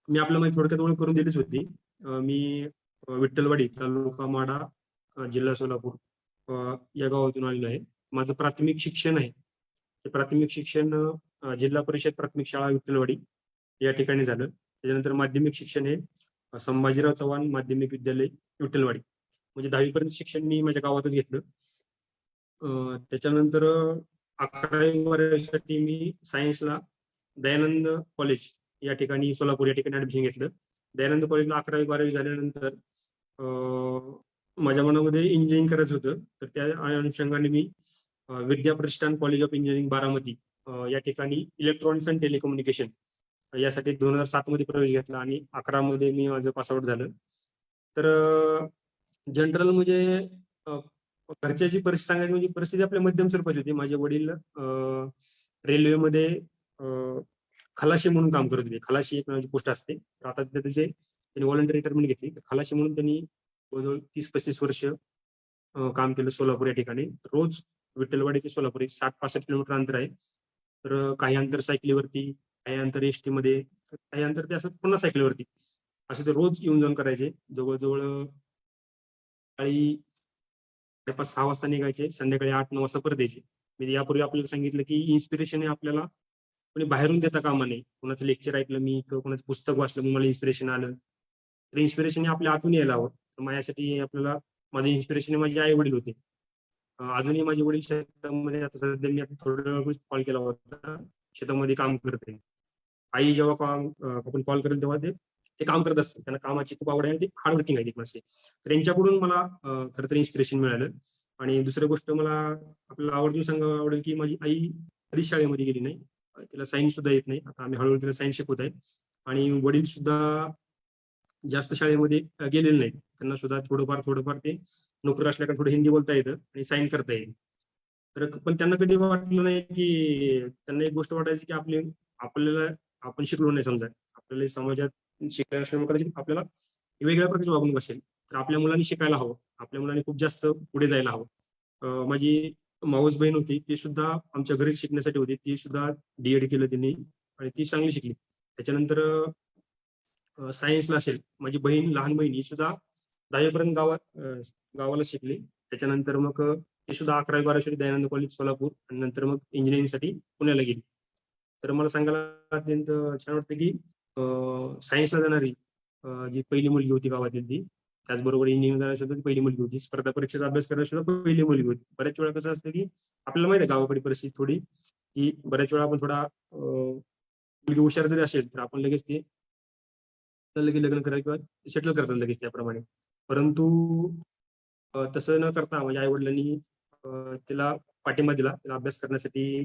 मी आपल्या माहिती थोडक्यात ओळख करून दिलीच होती. मी विठ्ठलवाडी, तालुका माढा, जिल्हा सोलापूर या गावातून आलेलो आहे. माझं प्राथमिक शिक्षण आहे ते प्राथमिक शिक्षण जिल्हा परिषद प्राथमिक शाळा विठ्ठलवाडी या ठिकाणी झालं. त्याच्यानंतर माध्यमिक शिक्षण हे संभाजीराव चव्हाण माध्यमिक विद्यालय विठ्ठलवाडी, म्हणजे 10वी पर्यंत शिक्षण मी माझ्या गावातच घेतलं. त्याच्यानंतर 11वी-12वी मी सायन्सला दयानंद कॉलेज या ठिकाणी सोलापूर या ठिकाणी ऍडमिशन घेतलं. दयानंद कॉलेजला 11वी-12वी झाल्यानंतर माझ्या मनामध्ये इंजिनिअरिंग करायचं होतं, तर त्या अनुषंगाने मी विद्या प्रतिष्ठान कॉलेज ऑफ इंजिनिअरिंग बारामती या ठिकाणी इलेक्ट्रॉनिक्स अँड टेलिकम्युनिकेशन यासाठी 2007 मध्ये प्रवेश घेतला आणि 11 मध्ये मी माझं पासआउट झालं. तर जनरल म्हणजे घरच्याची परिस्थिती सांगायची म्हणजे परिस्थिती आपल्या मध्यम स्वरूपाची होती. माझे वडील रेल्वेमध्ये खलाशी म्हणून काम करत होते. खलाशी एक नावाची पोस्ट असते. तर आता त्यांनी व्हॉलंटरी रिटायरमेंट घेतली. खलाशी म्हणून त्यांनी जवळजवळ 30-35 वर्ष काम केलं सोलापूर या ठिकाणी. रोज विठ्ठलवाडी ते सोलापूर 60-65 किलोमीटर अंतर आहे. तर काही अंतर सायकलीवरती, काही अंतर एसटी मध्ये, काही अंतर ते असं पुन्हा सायकलीवरती, असे ते रोज येऊन जाऊन करायचे. जवळजवळ सकाळी 5-6 वाजता निघायचे, संध्याकाळी 8-9 वाजता परत यायचे. मी यापूर्वी आपल्याला सांगितलं की इन्स्पिरेशन हे आपल्याला कोणी बाहेरून देता कामा नये. कोणाचं लेक्चर ऐकलं मी किंवा कोणाचं पुस्तक वाचलं मग मला इन्स्पिरेशन आलं, तर इन्स्पिरेशन हे आपल्या आतून यायला हवं. तर माझ्यासाठी आपल्याला माझे इन्स्पिरेशन माझे आई वडील होते. अजूनही माझे वडील शेतामध्ये, आता सध्या मी आता थोड्या वेळ कॉल केला होता, शेतामध्ये काम करते. आई जेव्हा आपण कॉल करेल तेव्हा ते काम करत असतात. त्यांना कामाची खूप आवड आहे, ते हार्डवर्किंग आहे माणसे. तर यांच्याकडून मला खरं तर इन्स्पिरेशन मिळालं. आणि दुसरी गोष्ट मला आपल्याला आवर्जून सांगावं आवडेल की माझी आई कधीच शाळेमध्ये गेली नाही. तिला सायन्स सुद्धा येत नाही. आता आम्ही हळूहळू तिला सायन्स शिकवत आहे. आणि वडील सुद्धा जास्त शाळेमध्ये गेलेले नाहीत. त्यांना सुद्धा थोडंफार ते नोकरी असल्याकडे थोडं हिंदी बोलता येतं आणि साईन करता येईल. तर पण त्यांना कधी वाटलं नाही की, त्यांना एक गोष्ट वाटायची की आपल्याला आपण शिकलो नाही समजा, आपल्याला समाजात शिकायला असल्यामुळे कदाचित आपल्याला वेगळ्या प्रकारची वागणूक असेल, तर आपल्या मुलांनी शिकायला हवं, आपल्या मुलांनी खूप जास्त पुढे जायला हवं. माझी मावस बहीण होती, ती सुद्धा आमच्या घरी शिकण्यासाठी होती. ती सुद्धा डीएड केलं त्यांनी आणि ती चांगली शिकली. त्याच्यानंतर सायन्सला असेल माझी बहीण, लहान बहीण, ही सुद्धा 10वी पर्यंत गावाला शिकली. त्याच्यानंतर मग ती सुद्धा 11वी-12वी दयानंद कॉलेज सोलापूर आणि नंतर मग इंजिनिअरिंगसाठी पुण्याला गेली. तर मला सांगायला अत्यंत छान वाटतं की सायन्सला जाणारी जी पहिली मुलगी होती गावातील ती, त्याचबरोबर इंजिनिअरिंग सुद्धा ती पहिली मुलगी होती. स्पर्धा परीक्षेचा अभ्यास करायला सुद्धा पहिली मुलगी होती. बऱ्याच वेळा कसं असतं की आपल्याला माहिती आहे गावाकडे परिस्थिती थोडी, की बऱ्याच वेळा आपण थोडा मुलगी हुशार जरी असेल तर आपण लगेच ते लगेच लग्न करायला किंवा सेटल करतात लगेच त्याप्रमाणे. परंतु तसं न करता माझ्या आई वडिलांनी तिला पाठिंबा दिला, तिला अभ्यास करण्यासाठी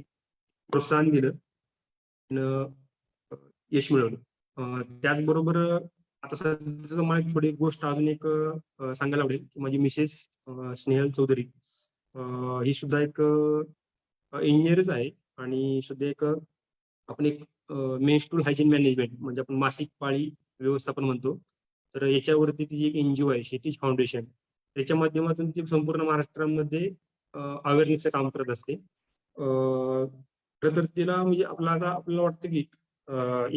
प्रोत्साहन दिलं, यश मिळवलं. त्याचबरोबर आता सध्या मला थोडी गोष्ट अजून एक सांगायला आवडेल की माझी मिसेस स्नेहल चौधरी, ही सुद्धा एक इंजिनियरच आहे आणि सुद्धा एक आपण एक मेन्स्ट्रुअल हायजीन मॅनेजमेंट म्हणजे आपण मासिक पाळी व्यवस्थापन म्हणतो. तर याच्यावरती तिची एक एनजीओ आहे, क्षितिज फाउंडेशन. त्याच्या माध्यमातून ती संपूर्ण महाराष्ट्रामध्ये अवेअरनेसचं काम करत असते. तर तिला म्हणजे आपल्याला वाटतं की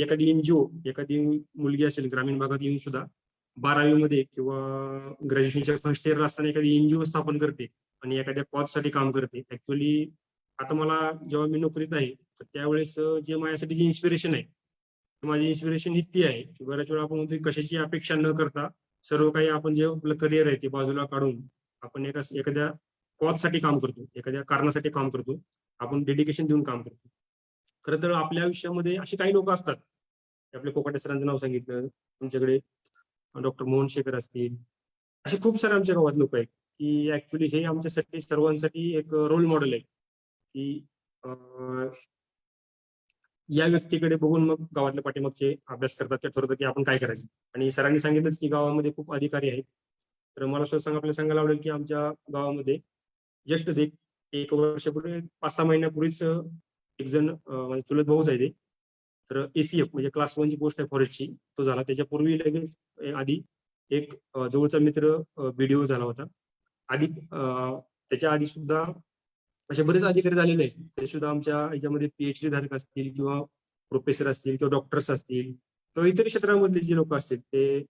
एखादी एनजीओ, एखादी मुलगी असेल ग्रामीण भागात येऊन सुद्धा 12वी मध्ये किंवा ग्रॅज्युएशनच्या फर्स्ट इयरला असताना एखादी एनजीओ स्थापन करते आणि एखाद्या कॉजसाठी काम करते. ऍक्च्युअली आता मला जेव्हा मी नोकरीत आहे तर त्यावेळेस जे माझ्यासाठी जी इन्स्पिरेशन आहे, माझी इन्स्पिरेशन ही ती आहे की बऱ्याच वेळा आपण म्हणतो कशाची अपेक्षा न करता सर्व काही आपण जे आपलं करिअर आहे ते बाजूला काढून आपण एखाद्या कॉजसाठी काम करतो, एखाद्या कारणासाठी काम करतो, आपण डेडिकेशन देऊन काम करतो. खरं तर आपल्या आयुष्यामध्ये अशी काही लोक असतात, आपले कोकाटे सरांचं नाव सांगितलं, तुमच्याकडे डॉक्टर मोहन शेखर असतील, असे खूप सारे आमच्या गावात लोक आहेत की ऍक्च्युली हे आमच्यासाठी सर्वांसाठी एक रोल मॉडेल आहे की या व्यक्तीकडे बघून मग गावातल्या पाठीमागचे अभ्यास करतात ते ठरवतात की आपण काय करायचं. आणि सरांनी सांगितलंच की गावामध्ये खूप अधिकारी आहेत. तर मला सुद्धा आपल्याला सांगायला आवडेल की आमच्या गावामध्ये जस्ट एक वर्षापूर्वी 5-6 महिन्यापूर्वीच एक जण माझे चुलत भाऊच आहे ते, तर ACF म्हणजे क्लास 1 ची पोस्ट आहे फॉरेस्टची, तो झाला. त्याच्यापूर्वी लगेच आधी एक जवळचा मित्र BDO झाला होता. आधी त्याच्या आधी सुद्धा असे बरेच अधिकारी झालेले आहेत. ते सुद्धा आमच्या याच्यामध्ये PhD धारक असतील किंवा प्रोफेसर असतील किंवा डॉक्टर्स असतील किंवा इतर क्षेत्रामधले जे लोक असतील ते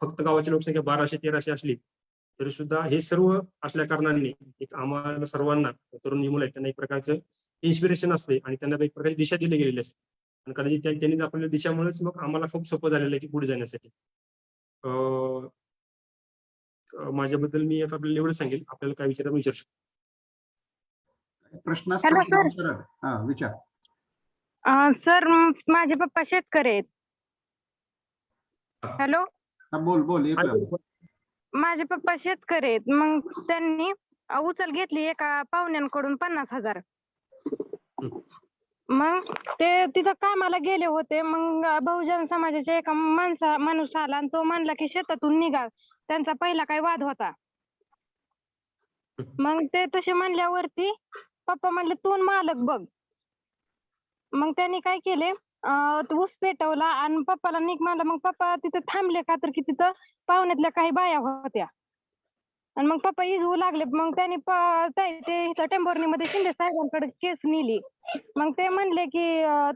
फक्त गावाची लोकसंख्या 1200-1300 असली तरी सुद्धा हे सर्व असल्या कारणाने एक आम्हाला सर्वांना तरुण मुलं आहेत त्यांना एक प्रकारचं इन्स्पिरेशन असते आणि त्यांना एक प्रकारची दिशा दिली गेलेली असते. आणि कदाचित त्यांनी दाखवलेल्या दिशामुळेच मग आम्हाला खूप सोपं झालेलं आहे की पुढे जाण्यासाठी. माझ्याबद्दल मी आपल्याला एवढं सांगेल, आपल्याला काय विचारू शकतो. प्रश्न हॅलो असतात सर. हा विचार. सर माझे पप्पा शेतकरी आहेत. हॅलो. हा बोल येतोय. माझे पप्पा शेतकरी आहेत. मग त्यांनी उचल घेतली एका पाहुण्यांकडून 50,000. मग ते तिथं कामाला गेले होते. मग बहुजन समाजाच्या एका माणूस आला आणि तो म्हणला की शेतातून निघा. त्यांचा पहिला काही वाद होता. मग ते तसे म्हणल्यावरती पप्पा म्हणले तू मालक बघ. मग त्यांनी काय केले, ऊस पेटवला आणि पप्पाला निघ म्हणलं. मग पप्पा तिथे थांबले का तर की तिथं पाहुण्यातल्या काही बाया होत्या आणि मग पप्पा इजवू लागले. मग त्यांनी ते इथं टेंभुर्णीमध्ये शिंदे साहेबांकडे केस नेली. मग ते म्हणले की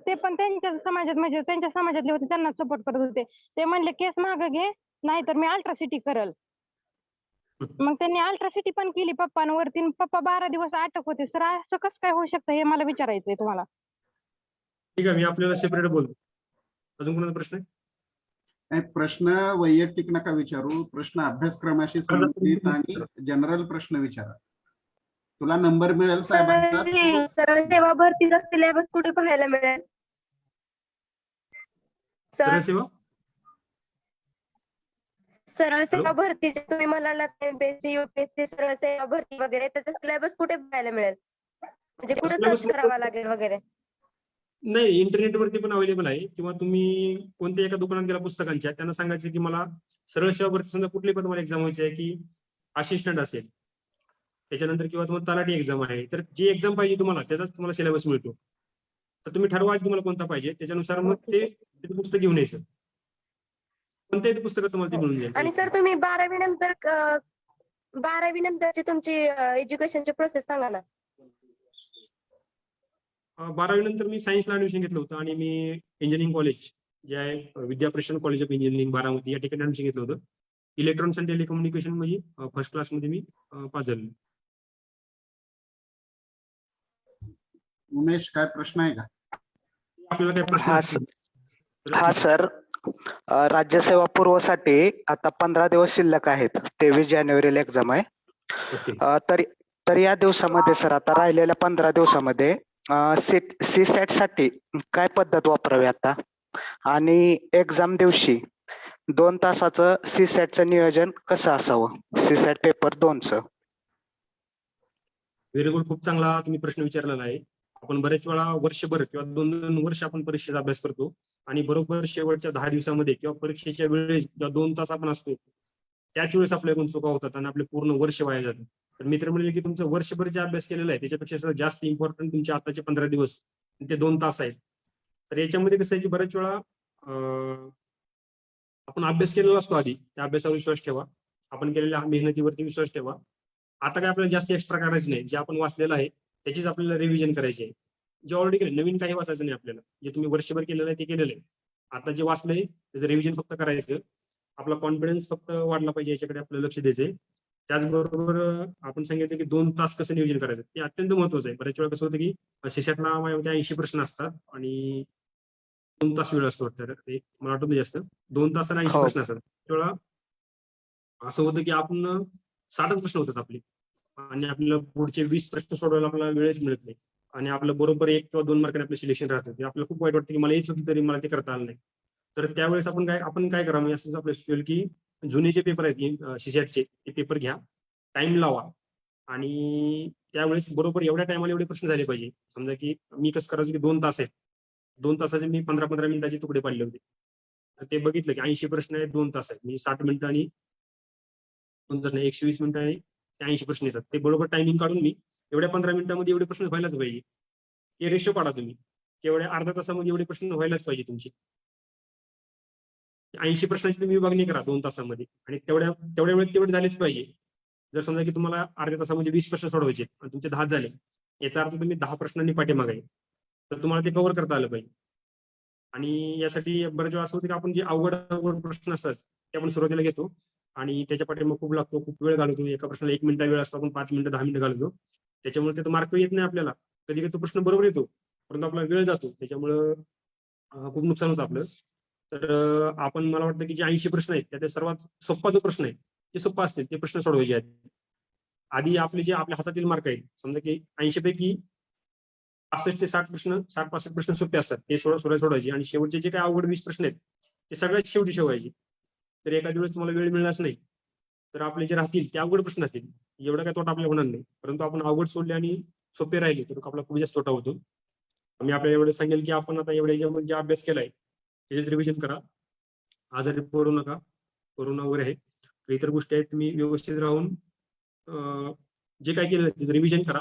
ते पण त्यांच्या समाजात म्हणजे त्यांच्या समाजातले होते, त्यांना सपोर्ट करत होते. ते म्हणले केस मागं घे नाहीतर मी अल्ट्रासिटी करल. मग त्यांनी अल्ट्रासिटी पण केली पप्पांवरती. पप्पा 12 दिवस अटक होते. सर असं कसं काय होऊ शकतं हे मला विचारायचंय तुम्हाला. ठीक आहे, मी आपल्याला सेपरेट बोलतो. अजून कोणाचा प्रश्न आहे? नाही, प्रश्न वैयक्तिक नका विचारू, प्रश्न अभ्यासक्रमाशी संबंधित आणि जनरल प्रश्न विचारा. तुला नंबर मिळेल साहेबांचा. सरळ सेवा भरतीचा सिलेबस कुठे पाहायला मिळेल सर? सरळ सेवा भरतीचे तुम्ही म्हणाला MPSC UPSC सरळ सेवा भरती वगैरे त्याचा सिलेबस कुठे पाहायला मिळेल, म्हणजे कुठे सर्च करावा लागेल वगैरे? नाही, इंटरनेटवरती पण अवेलेबल आहे किंवा तुम्ही कोणत्या एका दुकानात गेला पुस्तकांच्या, त्यांना सांगायचं की मला सरळ सेवा भरती समजा कुठली पण तुम्हाला एक्झाम व्हायची आहे की असिस्टंट असेल, त्याच्यानंतर किंवा तुम्हाला तलाठी एक्झाम आहे, तर जी एक्झाम पाहिजे तुम्हाला त्याचाच तुम्हाला सिलेबस मिळतो. तर तुम्ही ठरवा तुम्हाला कोणता पाहिजे, त्याच्यानुसार मग ते पुस्तक घेऊन यायचं. कोणत्याही पुस्तकात तुम्हाला ते मिळून जाईल. आणि सर तुम्ही 12वी नंतरची तुमची एज्युकेशनची प्रोसेस सांगा ना. 12वी नंतर मी सायन्सला ऍडमिशन घेतलं होतं आणि मी इंजिनिअरिंग कॉलेज जे आहे विद्याप्रसन्न कॉलेज ऑफ इंजिनिअरिंग बारामती या ठिकाणी ऍडमिशन घेतलं होतं. इलेक्ट्रॉनिक्स अँड टेलिकम्युनिकेशन मध्ये फर्स्ट क्लासमध्ये मी पास झालो. उमेश काय प्रश्न आहे का? आपल्याला काय प्रश्न असतील? हा सर, राज्यसेवा पूर्वसाठी आता 15 दिवस शिल्लक आहेत. 23 जानेवारीला एक्झाम आहे. ओके. तर या दिवसामध्ये सर, आता राहिलेल्या 15 दिवसामध्ये CSAT साठी काय पद्धत वापरावी आता, आणि एक्झाम दिवशी 2 तासाचं CSAT नियोजन कसं असावं, CSAT पेपर 2चं? व्हेरी गुड, खूप चांगला तुम्ही प्रश्न विचारलेला आहे. आपण बरेच वेळा वर्षभर किंवा 2 वर्ष आपण परीक्षेचा अभ्यास करतो आणि बरोबर शेवटच्या 10 दिवसामध्ये किंवा परीक्षेच्या वेळेस किंवा 2 तास आपण असतो त्याच वेळेस आपल्याकडून चुका होतात आणि आपले पूर्ण वर्ष वाया जातं. तर मित्र म्हणले की तुमचं वर्षभर जे अभ्यास केलेला आहे त्याच्यापेक्षा जास्त इम्पॉर्टंट तुमचे आताचे 15 दिवस ते 2 तास आहेत. तर याच्यामध्ये कसं आहे की बऱ्याच वेळा आपण अभ्यास केलेला असतो, आधी त्या अभ्यासावर विश्वास ठेवा, आपण केलेल्या मेहनतीवरती विश्वास ठेवा. आता काय आपल्याला जास्त एक्स्ट्रा करायचं नाही, जे आपण वाचलेलं आहे त्याचीच आपल्याला रिव्हिजन करायची आहे. जे ऑलरेडी केलं, नवीन काही वाचायचं नाही आपल्याला. जे तुम्ही वर्षभर केलेलं आहे ते केलेलं आहे. आता जे वाचलंय त्याचं रिव्हिजन फक्त करायचं. आपला कॉन्फिडन्स फक्त वाढला पाहिजे, याच्याकडे आपल्याला लक्ष द्यायचंय. त्याचबरोबर आपण सांगितलं की 2 तास कसं नियोजन करायचं ते अत्यंत महत्वाचं आहे. बऱ्याच वेळा कसं होतं की CSATला 80 प्रश्न असतात आणि 2 तास वेळ असतो. तर ते मला वाटतं जास्त 2 तास आणि 80 प्रश्न असतात. त्यावेळेला असं होतं की आपण 60च प्रश्न होतात आपले आणि आपल्याला पुढचे 20 प्रश्न सोडवायला आपल्याला वेळच मिळत नाही आणि आपलं बरोबर 1 किंवा 2 मार्काने आपलं सिलेक्शन राहतं. ते आपल्याला खूप वाईट वाटतं की मला येत होती तरी मला ते करता आलं नाही. तर त्यावेळेस आपण काय करावं म्हणजे असं आपलं सुचवेल की जुने जे पेपर आहेत सीसॅटचे ते पेपर घ्या, टाइम लावा आणि त्यावेळेस बरोबर एवढ्या टायमाला एवढे प्रश्न झाले पाहिजे. समजा की मी कसं करायचो की 2 तास आहेत. 2 तासाचे मी 15-15 मिनिटाचे तुकडे पाडले होते. तर ते बघितलं की 80 प्रश्न आहेत 2 तास आहेत. म्हणजे 60 मिनिटं आणि 2 तास नाही 120 मिनिटं आणि 80 प्रश्न येतात. ते बरोबर टायमिंग काढून मी एवढ्या 15 मिनिटांमध्ये एवढे प्रश्न व्हायलाच पाहिजे. हे रेशो काढा तुम्ही. तेवढ्या अर्ध्या तासामध्ये एवढे प्रश्न व्हायलाच पाहिजे तुमचे. 80 प्रश्नांची तुम्ही विभागणी करा 2 तासामध्ये आणि तेवढ्या वेळेत तेवढे झालेच पाहिजे. जर समजा की तुम्हाला अर्ध्या तासामध्ये 20 प्रश्न सोडवायचे आणि तुमचे 10 झाले, याचा अर्थ तुम्ही 10 प्रश्नांनी पाठीमागे आहे. तर तुम्हाला ते कव्हर करता आलं पाहिजे. आणि यासाठी बरेच वेळा असं होतं की आपण जे अवघड प्रश्न असतात ते आपण सुरुवातीला घेतो आणि त्याच्या पाठीमागे खूप लागतो, खूप वेळ घालवतो. एका प्रश्नाला 1 मिनिटा वेळ असतो, आपण 5 मिनिटं 10 मिनिटं घालवतो. त्याच्यामुळे त्याचा मार्क येत नाही आपल्याला. कधी कधी तो प्रश्न बरोबर येतो, परंतु आपला वेळ जातो. त्याच्यामुळं खूप नुकसान होतं आपलं. तर आपण मला वाटतं की जे 80 प्रश्न आहेत त्यात सर्वात सोपा जो प्रश्न आहे ते सोपा असतील ते प्रश्न सोडवायचे आहेत. आधी आपले जे आपल्या हातातील मार्क आहेत समजा की 80 पैकी 65 ते 60 प्रश्न 60-65 प्रश्न सोपे असतात ते सोडवायचे आणि शेवटचे जे काही अवघड 20 प्रश्न आहेत ते सगळ्यात शेवटी ठेवायचे. तर एखाद्या वेळेस तुम्हाला वेळ मिळालाच नाही तर आपले जे राहतील ते अवघड प्रश्न राहतील. एवढा काय तोटा आपल्याला होणार नाही, परंतु आपण अवघड सोडले आणि सोपे राहिले तर आपला खूप जास्त तोटा होतो. मी आपल्याला एवढं सांगेल की आपण आता एवढ्या याच्यामध्ये जे अभ्यास केलाय त्याच्यात रिव्हिजन करा. आजारी पडू नका, कोरोना वगैरे आहे तर इतर गोष्टी आहेत तुम्ही व्यवस्थित राहून जे काय केलं त्याचं रिव्हिजन करा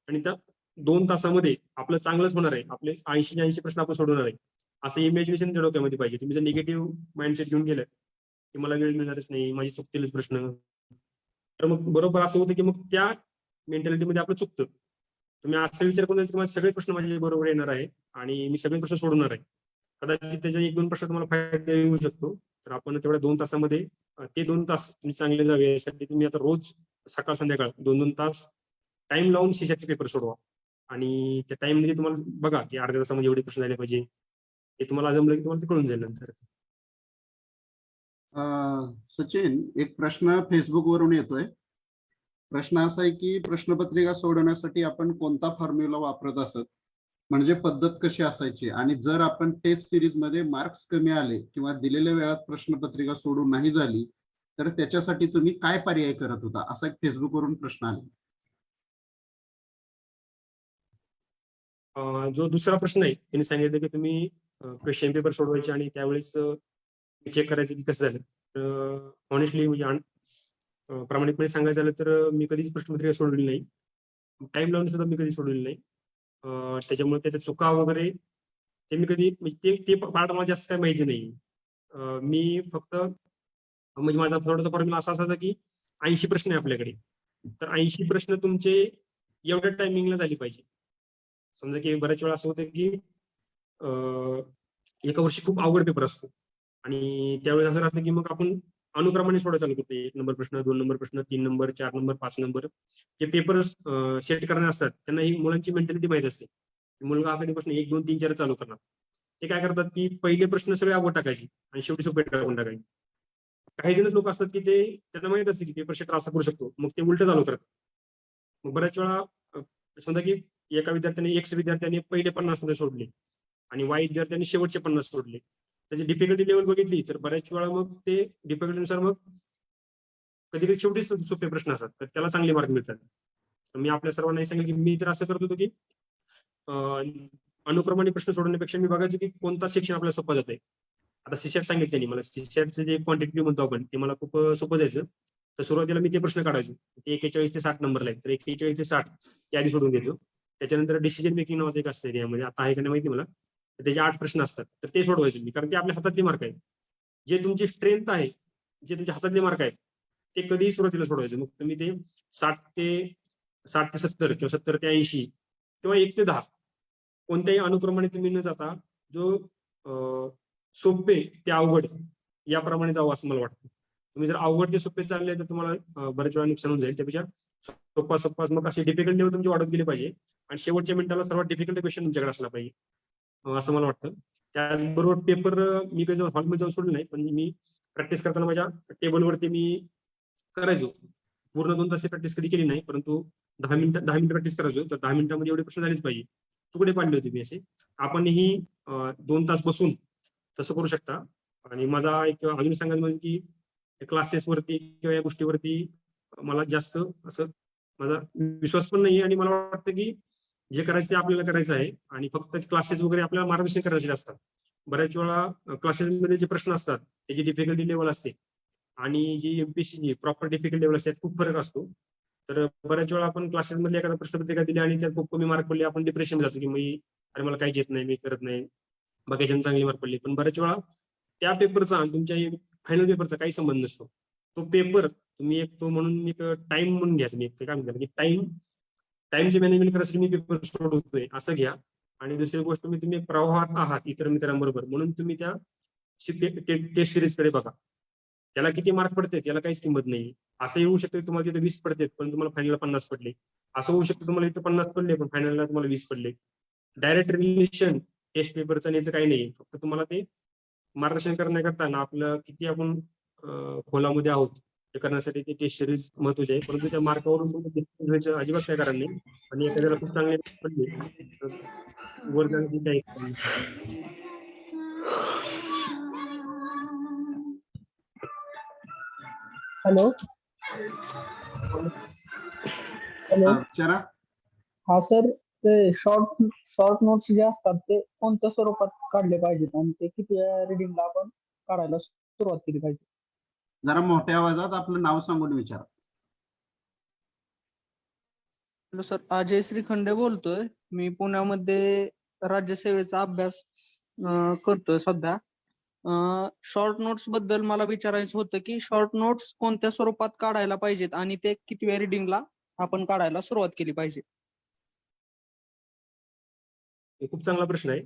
आणि त्या 2 तासामध्ये आपलं चांगलंच होणार आहे. आपले 80 प्रश्न आपण सोडवणार आहे असं इमॅजिनेशन त्या डोक्यामध्ये पाहिजे. तुम्ही जर निगेटिव्ह माइंडसेट घेऊन गेलं की मला वेळ मिळणारच नाही, माझे चुकतीलच प्रश्न, तर मग बरोबर असं होतं की मग त्या मेंटॅलिटीमध्ये आपलं चुकतं. तुम्ही असा विचार करून की माझे सगळे प्रश्न माझे बरोबर येणार आहे आणि मी सगळे प्रश्न सोडवणार आहे. कदाचित त्याच्या 1-2 प्रश्न तुम्हाला फायदा येऊ शकतो. तर आपण तेवढ्या 2 तासामध्ये ते 2 तास तुम्ही चांगले जावे यासाठी तुम्ही आता रोज सकाळ संध्याकाळ 2-2 तास टाइम लावून सीसॅटचे पेपर सोडवा आणि त्या टाइम मध्ये तुम्हाला बघा की अर्ध्या तासामध्ये एवढे प्रश्न झाले पाहिजे. हे तुम्हाला जमलं की तुम्हाला ते कळून जाईल नंतर. सचिन, एक प्रश्न फेसबुक वरून येतोय. प्रश्न असा आहे की प्रश्नपत्रिका सोडवण्यासाठी आपण कोणता फॉर्म्युला वापरत असत, म्हणजे पद्धत कशी असायची, आणि जर आपण टेस्ट सिरीज मध्ये मार्क्स कमी आले किंवा दिलेल्या वेळात प्रश्नपत्रिका सोडून नाही झाली तर त्याच्यासाठी तुम्ही काय पर्याय करत होता, असा एक फेसबुक वरून प्रश्न आला. जो दुसरा प्रश्न आहे त्यांनी सांगितलं की तुम्ही क्वेश्चन पेपर सोडवायचे आणि त्यावेळेस चेक करायचं की कसं झालं. ऑनेस्टली म्हणजे प्रामाणिकपणे सांगायचं झालं तर मी कधीच प्रश्नपत्रिका सोडवली नाही. टाइम लावून सुद्धा मी कधी सोडवली नाही. त्याच्यामुळे त्याच्या चुका वगैरे ते मी कधी म्हणजे ते पार्ट मला जास्त काही माहिती नाही. मी फक्त म्हणजे माझा थोडासा फॉर्म्युला असा असायचा की 80 प्रश्न आहे आपल्याकडे, तर 80 प्रश्न तुमचे एवढ्या टायमिंगला झाली पाहिजे. समजा की बऱ्याच वेळा असं होतं की एका वर्षी खूप अवघड पेपर असतो आणि त्यावेळेस असं राहतं की मग आपण अनुक्रमाने सोडायला चालू करतो. 1 नंबर प्रश्न, 2 नंबर प्रश्न, 3 नंबर, 4 नंबर, 5 नंबर. जे पेपर सेट करणार असतात त्यांना ही मुलांची मेंटॅलिटी माहित असते. मुलगा कधी प्रश्न 1, 2, 3, 4 चालू करणार. ते काय करतात की पहिले प्रश्न सगळे अवघड टाकायचे आणि शेवटी सोपे टाकून टाकायचे. काही जण लोक असतात की ते त्यांना माहित असते की पेपर सेटर असा करू शकतो, मग ते उलट चालू करतात. मग बऱ्याच वेळा समजा की एका विद्यार्थ्याने एक्स विद्यार्थ्याने पहिले 50 मध्ये सोडले आणि वाय विद्यार्थ्यांनी शेवटचे 50 सोडले. त्याची डिफिकल्टी लेवल बघितली तर बऱ्याच वेळा मग ते डिफिकल्टीनुसार मग कधी कधी शेवटी सोपे प्रश्न असतात तर त्याला चांगले मार्क मिळतात. मी आपल्या सर्वांना हे सांगेल की मी तर असं करत होतो की अनुक्रमाने प्रश्न सोडवण्यापेक्षा मी बघायचो की कोणता सेक्शन आपल्याला सोपा जातोय. आता सीसॅट सांगितलं त्यांनी मला, सीसॅटचं जे क्वांटिटी म्हणतो आपण ते मला खूप सोपं जायचं. तर सुरुवातीला मी ते प्रश्न काढायचो. ते 41 ते 60 नंबरला आहे, तर 41 ते 60 ते आधी सोडून देतो. त्याच्यानंतर डिसिजन मेकिंग नावाचं एक असतं यामध्ये, आता आहे का नाही माहिती मला. तर त्याचे 8 प्रश्न असतात तर ते सोडवायचे मी, कारण ते आपल्या हातातले मार्क आहेत. जे तुमची स्ट्रेंथ आहे, जे तुमच्या हातातले मार्क आहेत ते कधीही सुरुवातीला सोडवायचे. मग तुम्ही ते 60 ते 70 किंवा 70 ते 80 किंवा 1 ते 10 कोणत्याही अनुक्रमाने तुम्ही न जाता जो सोपे ते अवघड याप्रमाणे जावं असं मला वाटतं. तुम्ही जर अवघड ते सोपे चालले तर तुम्हाला बऱ्याच वेळा नुकसान होऊन जाईल. त्यापेक्षा सोपा मग अशी डिफिकल्ट लेवल तुमची वाढत गेली पाहिजे आणि शेवटच्या मिनिटाला सर्वात डिफिकल्ट क्वेश्चन तुमच्याकडे असला पाहिजे असं मला वाटतं. त्याचबरोबर पेपर मी कधी हॉलमध्ये जाऊन सोडलं नाही, पण मी प्रॅक्टिस करताना माझ्या टेबलवरती मी करायचो पूर्ण 2 तास प्रॅक्टिस कधी केली नाही, परंतु 10 मिनिटं प्रॅक्टिस करायचो, तर 10 मिनिटांमध्ये एवढे प्रश्न झालेच पाहिजे. तुकडे पाडले होते मी असे. आपणही 2 तास बसून तसं करू शकता. आणि माझा एक अजून सांगायचं म्हणजे की क्लासेसवरती किंवा या गोष्टीवरती मला जास्त असं माझा विश्वास पण नाही, आणि मला वाटतं की जे करायचं ते आपल्याला करायचं आहे, आणि फक्त क्लासेस वगैरे आपल्याला मार्गदर्शन करायचे असतात. बऱ्याच वेळा क्लासेसमध्ये जे प्रश्न असतात त्याची डिफिकल्टी लेवल असते, आणि जी एमपीएससी प्रॉपर डिफिकल्ट लेवल असते, खूप फरक असतो. तर बऱ्याच वेळा आपण क्लासेसमध्ये एखादा प्रश्नपत्रिका दिली आणि त्यात खूप कमी मार्क पडले, आपण डिप्रेशन जातो की मी अरे मला काहीच येत नाही, मी करत नाही, बाकीच्या चांगली मार्क पडली. पण बऱ्याच वेळा त्या पेपरचा आणि तुमच्या फायनल पेपरचा काही संबंध नसतो. तो पेपर तुम्ही एक तो म्हणून एक टाइम म्हणून घ्या. तुम्ही काय म्हणता की टाइमचे मॅनेजमेंट करायसाठी मी पेपर सोडवतोय असं घ्या. आणि दुसरी गोष्ट, तुम्ही प्रवाहात आहात इतर मित्रांबरोबर, म्हणून तुम्ही त्या टेस्ट सिरीजकडे बघा. त्याला किती मार्क पडते त्याला काहीच किंमत नाही. असं येऊ शकतं की तुम्हाला तिथे 20 पडतात पण तुम्हाला फायनलला 50 पडले. असं होऊ शकतं तुम्हाला इथं 50 पडले पण फायनलला तुम्हाला 20 पडले. डायरेक्ट रिलेशन टेस्ट पेपरचं याचं काही नाही. फक्त तुम्हाला ते मार्गदर्शन करण्याकरता ना आपलं किती आपण खोलामध्ये आहोत ते करण्यासाठी ते टेस्ट सिरीज महत्वाची आहे. परंतु त्या मार्कावरून व्हायचं अजिबात काय कारण नाही. आणि एखाद्याला खूप चांगले पडले तर वर जाण्याची काही कारण नाही. हॅलो. हॅलो. विचारा. हा सर, ते शॉर्ट नोट्स जे असतात ते कोणत्या स्वरूपात काढले पाहिजेत आणि ते किती रिडिंगला आपण काढायला सुरुवात केली पाहिजे? जरा मोठ्या आवाजात आपलं नाव सांगून विचारा. हॅलो सर, अजय श्रीखंडे बोलतोय. मी पुण्यामध्ये राज्यसेवेचा अभ्यास करतोय सध्या. शॉर्ट नोट्स बद्दल मला विचारायचं होतं की शॉर्ट नोट्स कोणत्या स्वरूपात काढायला पाहिजेत आणि ते कितव्या रिडिंगला आपण काढायला सुरुवात केली पाहिजे? खूप चांगला प्रश्न आहे.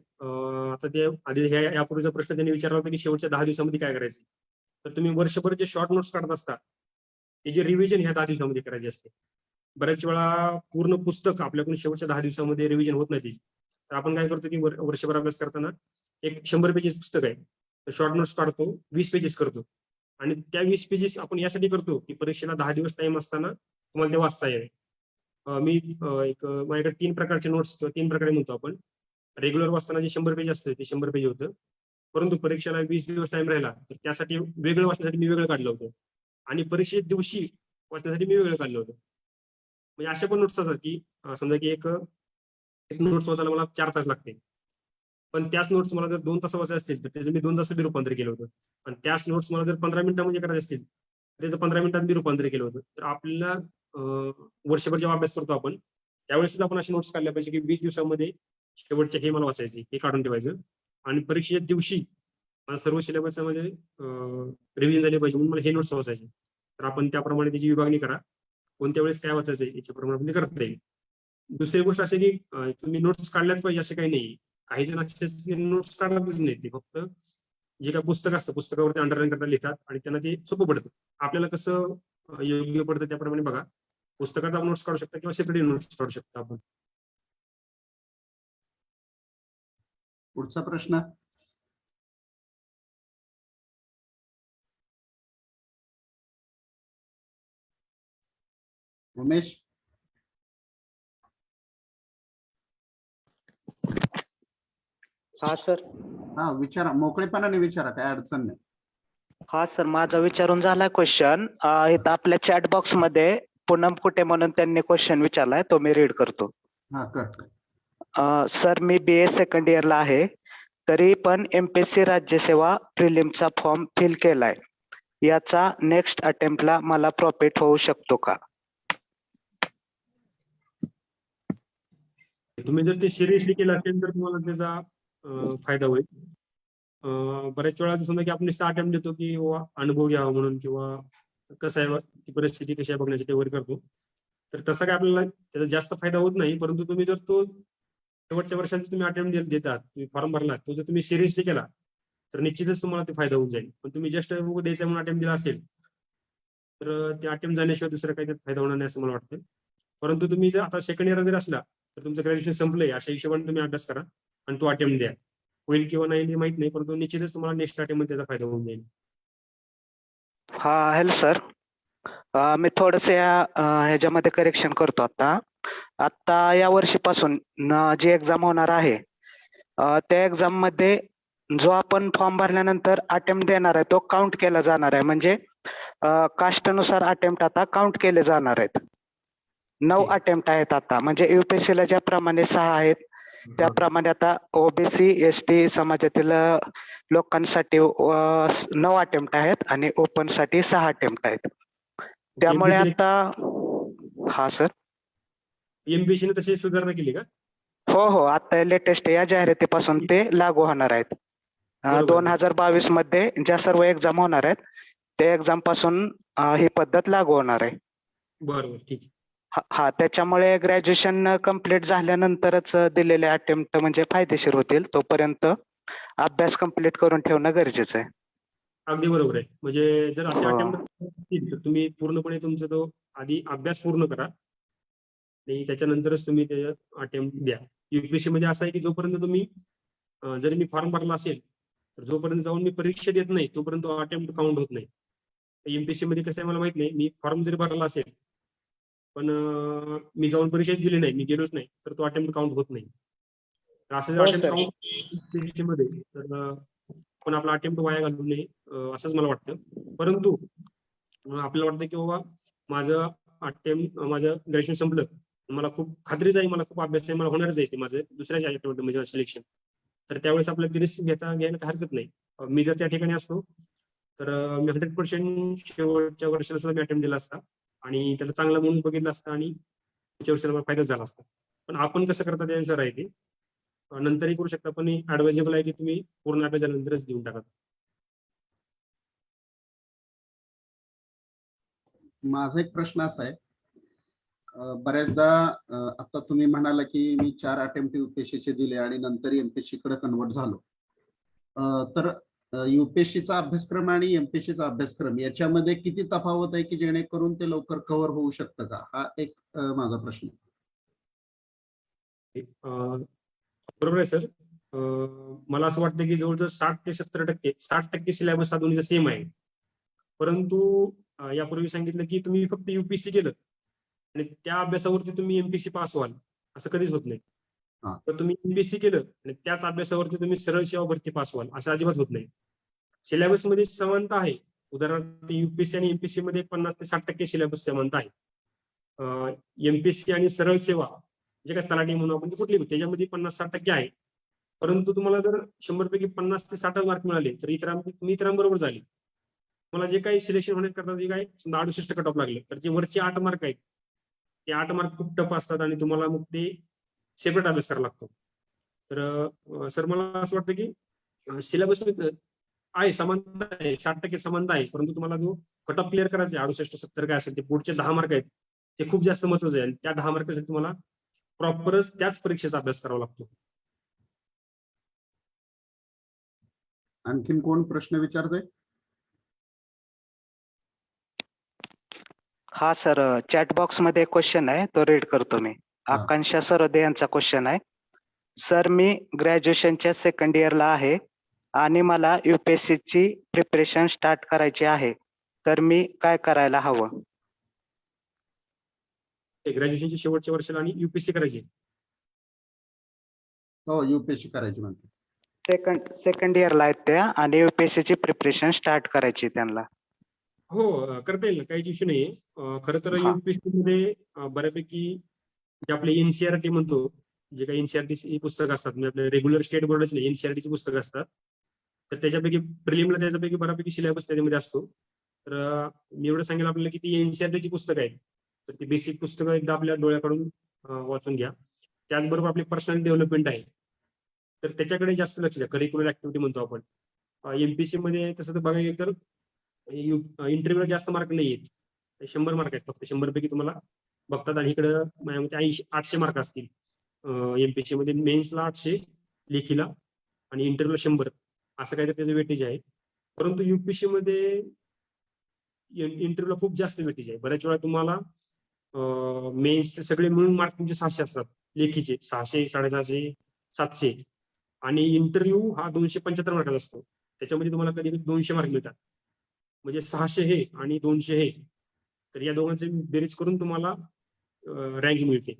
आता ते आधी यापूर्वीचा प्रश्न त्यांनी विचारला होता की शेवटच्या 10 दिवसामध्ये काय करायचं. तर तुम्ही वर्षभर जे शॉर्ट नोट्स काढत असता त्याची रिव्हिजन ह्या 10 दिवसामध्ये करायची असते. बऱ्याच वेळा पूर्ण पुस्तक आपल्याकडून शेवटच्या 10 दिवसामध्ये रिव्हिजन होत नाही. तर आपण काय करतो की वर्षभर अभ्यास करताना एक 100 पेजेस पुस्तक आहे, तर शॉर्ट नोट्स काढतो, 20 पेजेस करतो. आणि त्या 20 पेजेस आपण यासाठी करतो की परीक्षेला 10 दिवस टाइम असताना तुम्हाला ते वाचता यावे. मी माझ्याकडे 3 प्रकारचे नोट्स किंवा 3 प्रकारे म्हणतो आपण. रेग्युलर वाचताना जे 100 पेज असतं ते 100 पेज होतं. परंतु परीक्षेला 20 दिवस टाइम राहिला तर त्यासाठी वेगळं वाचण्यासाठी मी वेगळं काढलं होतं. आणि परीक्षे दिवशी वाचण्यासाठी मी वेगळं काढलं होतं. म्हणजे असे पण नोट्स असतात की समजा की एक नोट्स वाचायला मला 4 तास लागते. पण त्याच नोट्स मला जर 2 तास वाचायचे असतील तर त्याचं मी 2 तास मी रूपांतर केलं होतं. आणि त्याच नोट्स मला जर 15 मिनिटांमध्ये करायचे असतील तर त्याचं 15 मिनिटात मी रूपांतर केलं होतं. तर आपल्याला वर्षभर जेव्हा अभ्यास करतो आपण त्यावेळेस आपण असे नोट्स काढल्या पाहिजे की 20 दिवसामध्ये शेवटचे हे मला वाचायचे, हे काढून ठेवायचं. आणि परीक्षेच्या दिवशी मला सर्व सिलेबसमध्ये रिव्हिजन झाली पाहिजे म्हणून मला हे नोट्स वाचायचे. तर आपण त्याप्रमाणे त्याची विभागणी करा. कोणत्या वेळेस काय वाचायचं याच्याप्रमाणे आपण करता येईल. दुसरी गोष्ट अशी की तुम्ही नोट्स काढल्याच पाहिजे असं काही नाही. काही जण असे नोट्स काढतच नाही. ते फक्त जे काही पुस्तक असतं पुस्तकावरती अंडरलाईन करता लिहितात आणि त्यांना ते सोपं पडतं. आपल्याला कसं योग्य पडतं त्याप्रमाणे बघा. पुस्तकात आपण नोट्स काढू शकता किंवा सेपरेट नोट्स काढू शकता आपण. पुढचा प्रश्न. उमेश. हा सर. हा विचारा, मोकळेपणाने विचारा, काय अडचण नाही. हा सर, माझा विचारून झालाय क्वेश्चन. इथं आपल्या चॅट बॉक्स मध्ये पूनम कुटे म्हणून त्यांनी क्वेश्चन विचारलाय, तो मी रीड करतो. हा कर. सर, मी BA सेकंड इयरला आहे, तरी पण MPSC राज्यसेवा प्रिलिमचा फॉर्म फिल केलाय. याचा नेक्स्ट अटेम्प्टला मला प्रॉफिट होऊ शकतो का? तुम्ही जर ते सिरियसली केलं असेल तर तुम्हाला त्याचा फायदा होईल. बऱ्याच वेळा समजा की आपण नुसतं अटेम्प्ट देतो की अनुभव घ्यावा म्हणून किंवा कसं आहे ती परिस्थिती कशी आहे बघण्यासाठी वगैरे करतो. तर तसं काय आपल्याला त्याचा जास्त फायदा होत नाही. परंतु तुम्ही जर तो शेवटच्या वर्षांचा तुम्ही अटेम्प्ट देतात, तुम्ही फॉर्म भरला, तो जर तुम्ही सिरियसली केला तर निश्चितच तुम्हाला ते फायदा होऊन जाईल. पण तुम्ही जस्ट द्यायचा म्हणून अटेम्प्ट दिला असेल तर ते अटेम्प्ट झाल्याशिवाय दुसरा काही फायदा होणार नाही असं मला वाटतं. परंतु तुम्ही जर आता सेकंड इयर जर असला तर तुमचं ग्रॅज्युएशन संपलंय अशा हिशोबाने तुम्ही अभ्यास करा आणि तो अटेम्प्ट द्या. होईल किंवा नाही हे माहित नाही, परंतु निश्चितच तुम्हाला नेक्स्ट अटेम्प्ट मध्ये त्याचा फायदा होऊन जाईल. हा, हॅलो सर. मी थोडस ह्याच्यामध्ये करेक्शन करतो आता. आता या वर्षीपासून जी एक्झाम होणार आहे त्या एक्झाम मध्ये जो आपण फॉर्म भरल्यानंतर अटेम्प्ट देणार आहे तो काउंट केला जाणार आहे. म्हणजे कास्टनुसार अटेम्प्ट आता काउंट केले जाणार आहेत. 9 Okay. अटेम्प्ट आहेत आता. म्हणजे UPSC ला ज्याप्रमाणे 6 आहेत त्याप्रमाणे आता ओबीसी एसटी समाजातील लोकांसाठी 9 अटेम्प्ट आहेत आणि ओपन साठी 6 अटेम्प्ट आहेत. त्यामुळे MPSC आता हा सर ने तशी सुधारणा केली का? हो आता लेटेस्ट या जाहिरातीपासून ते लागू होणार आहेत. बरोबर. 2022 मध्ये ज्या सर्व एक्झाम होणार आहेत त्या एक्झाम पासून ही पद्धत लागू होणार आहे. बरोबर, ठीक आहे. हा त्याच्यामुळे ग्रॅज्युएशन कम्प्लीट झाल्यानंतरच दिलेले अटेम्प्ट म्हणजे फायदेशीर होतील. तोपर्यंत अभ्यास कम्प्लीट करून ठेवणं गरजेचं आहे. अगदी बरोबर आहे. म्हणजे जर असे हो. अटेम्प्ट असतील तर तुम्ही पूर्णपणे तुमचा तो आधी अभ्यास पूर्ण करा आणि त्याच्यानंतरच तुम्ही ते अटेम्प्ट द्या. UPSC मध्ये असं आहे की जोपर्यंत तुम्ही जरी मी फॉर्म भरला असेल तर जोपर्यंत जाऊन मी परीक्षा देत नाही तोपर्यंत अटेम्प्ट काउंट होत नाही. MPSC मध्ये कसं आहे मला माहित नाही, मी फॉर्म जरी भरला असेल पण मी जाऊन परीक्षाच दिली नाही, मी गेलोच नाही, तर तो अटेम्प्ट काउंट होत नाही. तर असं जर हो अटेम्प्ट सर. काउंट मध्ये तर पण आपला अटेम्प्ट वाया घालू नये असंच मला वाटतं. परंतु आपल्याला वाटतं की बाबा माझं ग्रॅज्युएशन संपलं, मला खूप खात्रीच आहे, मला खूप अभ्यास आहे, मला होणारच आहे ते माझं दुसऱ्या अटेम्प्ट म्हणजे सिलेक्शन. तर त्यावेळेस आपल्याला रिस्क घ्यायला काही हरकत नाही. मी जर त्या ठिकाणी असतो तर मी 100% शेवटच्या वर्षाला सुद्धा मी अटेम्प्ट दिला असता आणि त्याला चांगला म्हणून बघितलं असतं आणि पुढच्या वर्षाला मला फायदाच झाला असता. पण आपण कसं करता त्यानुसार आहे ते. नंतरही करू शकता, पण ऍडवायजेबल आहे की तुम्ही पूर्ण अभ्यास झाल्यानंतरच देऊन टाका. माझा एक प्रश्न असा आहे, बऱ्याचदा आता तुम्ही म्हणाला की मी 4 अटेम्प्ट UPSC दिले आणि नंतर MPSC कडे कन्वर्ट झालो. तर UPSC अभ्यासक्रम आणि MPSC अभ्यासक्रम याच्यामध्ये किती तफावत आहे की जेणेकरून ते लवकर कव्हर होऊ शकतं का? हा एक माझा प्रश्न आहे. बरोबर आहे सर. मला असं वाटतं की जवळजवळ 60% सिलेबस हा दोन्हीचा सेम आहे. परंतु यापूर्वी सांगितलं की तुम्ही फक्त UPSC केलं आणि त्या अभ्यासावरती तुम्ही MPSC पास व्हाल असं कधीच होत नाही. हा. तर तुम्ही MPSC केलं आणि त्याच अभ्यासावरती तुम्ही सरळ सेवा भरती पास व्हाल असं अजिबात होत नाही. सिलेबस मध्ये समानता आहे. उदाहरणार्थ UPSC आणि MPSC मध्ये 50 ते 60% सिलेबस समानता आहे. MPSC आणि सरळ सेवा जे काय तलाठी म्हणून आपण कुठली त्याच्यामध्ये 50-60% आहे. परंतु तुम्हाला जर 100 पैकी 50 ते 60 मार्क मिळाले तर इतरांबरोबर झाले. मला जे काही सिलेक्शन होण्याकरता जे काही 68 कट ऑफ लागले तर जे वरचे 8 मार्क आहेत ते 8 मार्क खूप टफ असतात आणि तुम्हाला मग ते सेपरेट अभ्यास करावा लागतो. तर सर मला असं वाटतं की सिलेबस आहे, समानता आहे, 60% समानता आहे. परंतु तुम्हाला जो कट ऑफ क्लिअर करायचा आहे 68-70 काय असेल ते पुढचे 10 मार्क आहेत ते खूप जास्त महत्वाचे आहे आणि त्या 10 मार्कासाठी तुम्हाला प्रॉपरच त्याच परीक्षेचा अभ्यास करावा लागतो. आणखीन कोण प्रश्न विचारतंय? हा सर, चॅट बॉक्स मध्ये एक क्वेश्चन आहे तो रीड करतो मी. आकांक्षा सरदे यांचा क्वेश्चन आहे. सर, मी ग्रॅज्युएशनच्या सेकंड इयरला आहे आणि मला UPSC ची प्रिपरेशन स्टार्ट करायची आहे, तर मी काय करायला हवं? ग्रॅज्युएशनच्या शेवटच्या वर्षाला आणि UPSC करायची. हो, UPSC करायची म्हणते. सेकंड इयरला आहेत त्या आणि UPSC ची प्रिपरेशन स्टार्ट करायची त्यांना. हो, करता येईल, काहीच इश्यू नाहीये. खरं तर हा. UPSC मध्ये बऱ्यापैकी जे आपले NCERT म्हणतो, जे काही NCERT पुस्तक असतात म्हणजे आपले रेग्युलर स्टेट बोर्डाचे नाही, NCERT ची पुस्तक असतात. तर त्याच्यापैकी प्रिलिमला त्याच्यापैकी बऱ्यापैकी सिलेबस त्याच्यामध्ये असतो. तर मी एवढं सांगेल आपल्याला की ती NCERT ची पुस्तकं आहेत. तर ती बेसिक पुस्तकं एकदा आपल्या डोळ्याकडून वाचून घ्या. त्याचबरोबर आपली पर्सनल डेव्हलपमेंट आहे तर त्याच्याकडे जास्त लक्ष द्या. करिक्युलर ऍक्टिव्हिटी म्हणतो आपण. MPSC मध्ये तसं तर बघायला गेलं तर इंटरव्ह्यूला जास्त मार्क नाही आहेत. 100 मार्क आहेत फक्त. 100 पैकी तुम्हाला बघतात आणि इकडं माझ्यामध्ये 800 मार्क असतील. MPSC मध्ये मेन्सला 800, लेखीला आणि इंटरव्ह्यूला 100 असं काहीतरी त्याचं वेटेज आहे. परंतु UPSC मध्ये इंटरव्ह्यूला खूप जास्त वेटेज आहे. बऱ्याच वेळा तुम्हाला मेन्सचे सगळे मिळून मार्क तुमचे 600 असतात. लेखीचे 600, 650, 700 आणि इंटरव्ह्यू हा 275 मार्काचा असतो. त्याच्यामध्ये तुम्हाला कधी कधी 200 मार्क मिळतात. म्हणजे 600 हे आणि 200 हे तर या दोघांचे बेरीज करून तुम्हाला रँक मिळते.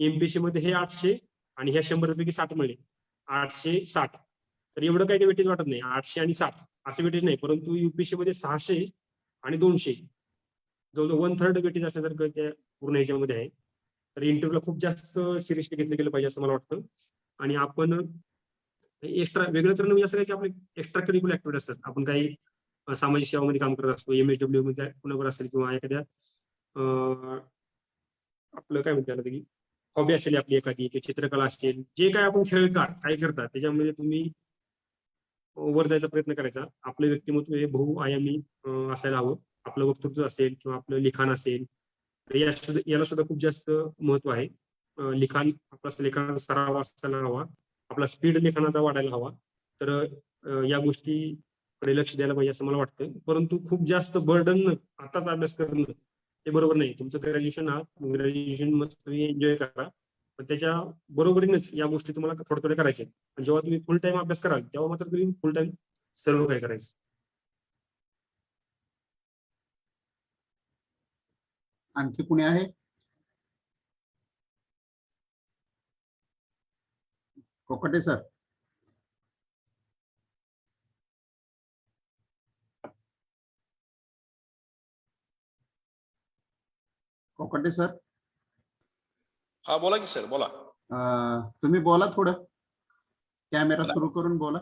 एमपीएससी मध्ये हे 800 आणि ह्या 100 पैकी 60 मिळेल, 860. तर एवढं काही ते वेटेज वाटत नाही, 800 आणि 60 असं वेटेज नाही. परंतु युपीएससी मध्ये 600 आणि 200 जवळजवळ 1/3 वेटेज असल्यासारखं त्या पूर्ण ह्याच्यामध्ये आहे. तर इंटरव्ह्यूला खूप जास्त सिरियसली घेतलं गेलं पाहिजे असं मला वाटतं. आणि आपण एक्स्ट्रा वेगळं करणं म्हणजे असं काय की आपले एक्स्ट्रा करिक्युलर ऍक्टिव्हिटी असतात. आपण काही सामाजिक सेवामध्ये काम करत असतो, MSW मध्ये कुणावर असेल किंवा एखाद्या आपलं काय म्हणतात की हॉबी असेल आपली एखादी, की चित्रकला असेल, जे काय आपण खेळता काय करता त्याच्यामध्ये तुम्ही वर जायचा प्रयत्न करायचा. आपलं व्यक्तिमत्व हे बहुआयामी असायला हवं. आपलं वक्तृत्व असेल किंवा आपलं लिखाण असेल, तर याला सुद्धा खूप जास्त महत्व आहे. लिखाण आपला लेखनाचा सराव असायला हवा, आपला स्पीड लेखनाचा वाढायला हवा. तर या गोष्टीकडे लक्ष द्यायला पाहिजे असं मला वाटतं. परंतु खूप जास्त बर्डन आताच अभ्यास करणं हे बरोबर नाही. तुमचं ग्रॅज्युएशन आहात, ग्रॅज्युएशन मस्त तुम्ही एन्जॉय करा, पण त्याच्या बरोबरीनेच या गोष्टी तुम्हाला थोड्या थोड्या करायच्या. जेव्हा तुम्ही फुल टाइम अभ्यास कराल तेव्हा मात्र तुम्ही फुल टाइम सर्व काही करायचं. आणखी कुणी आहे? कोकटे सर. कोकटे सर, हा बोला की सर, बोला. तुम्ही बोला, थोडं कॅमेरा सुरू करून बोला.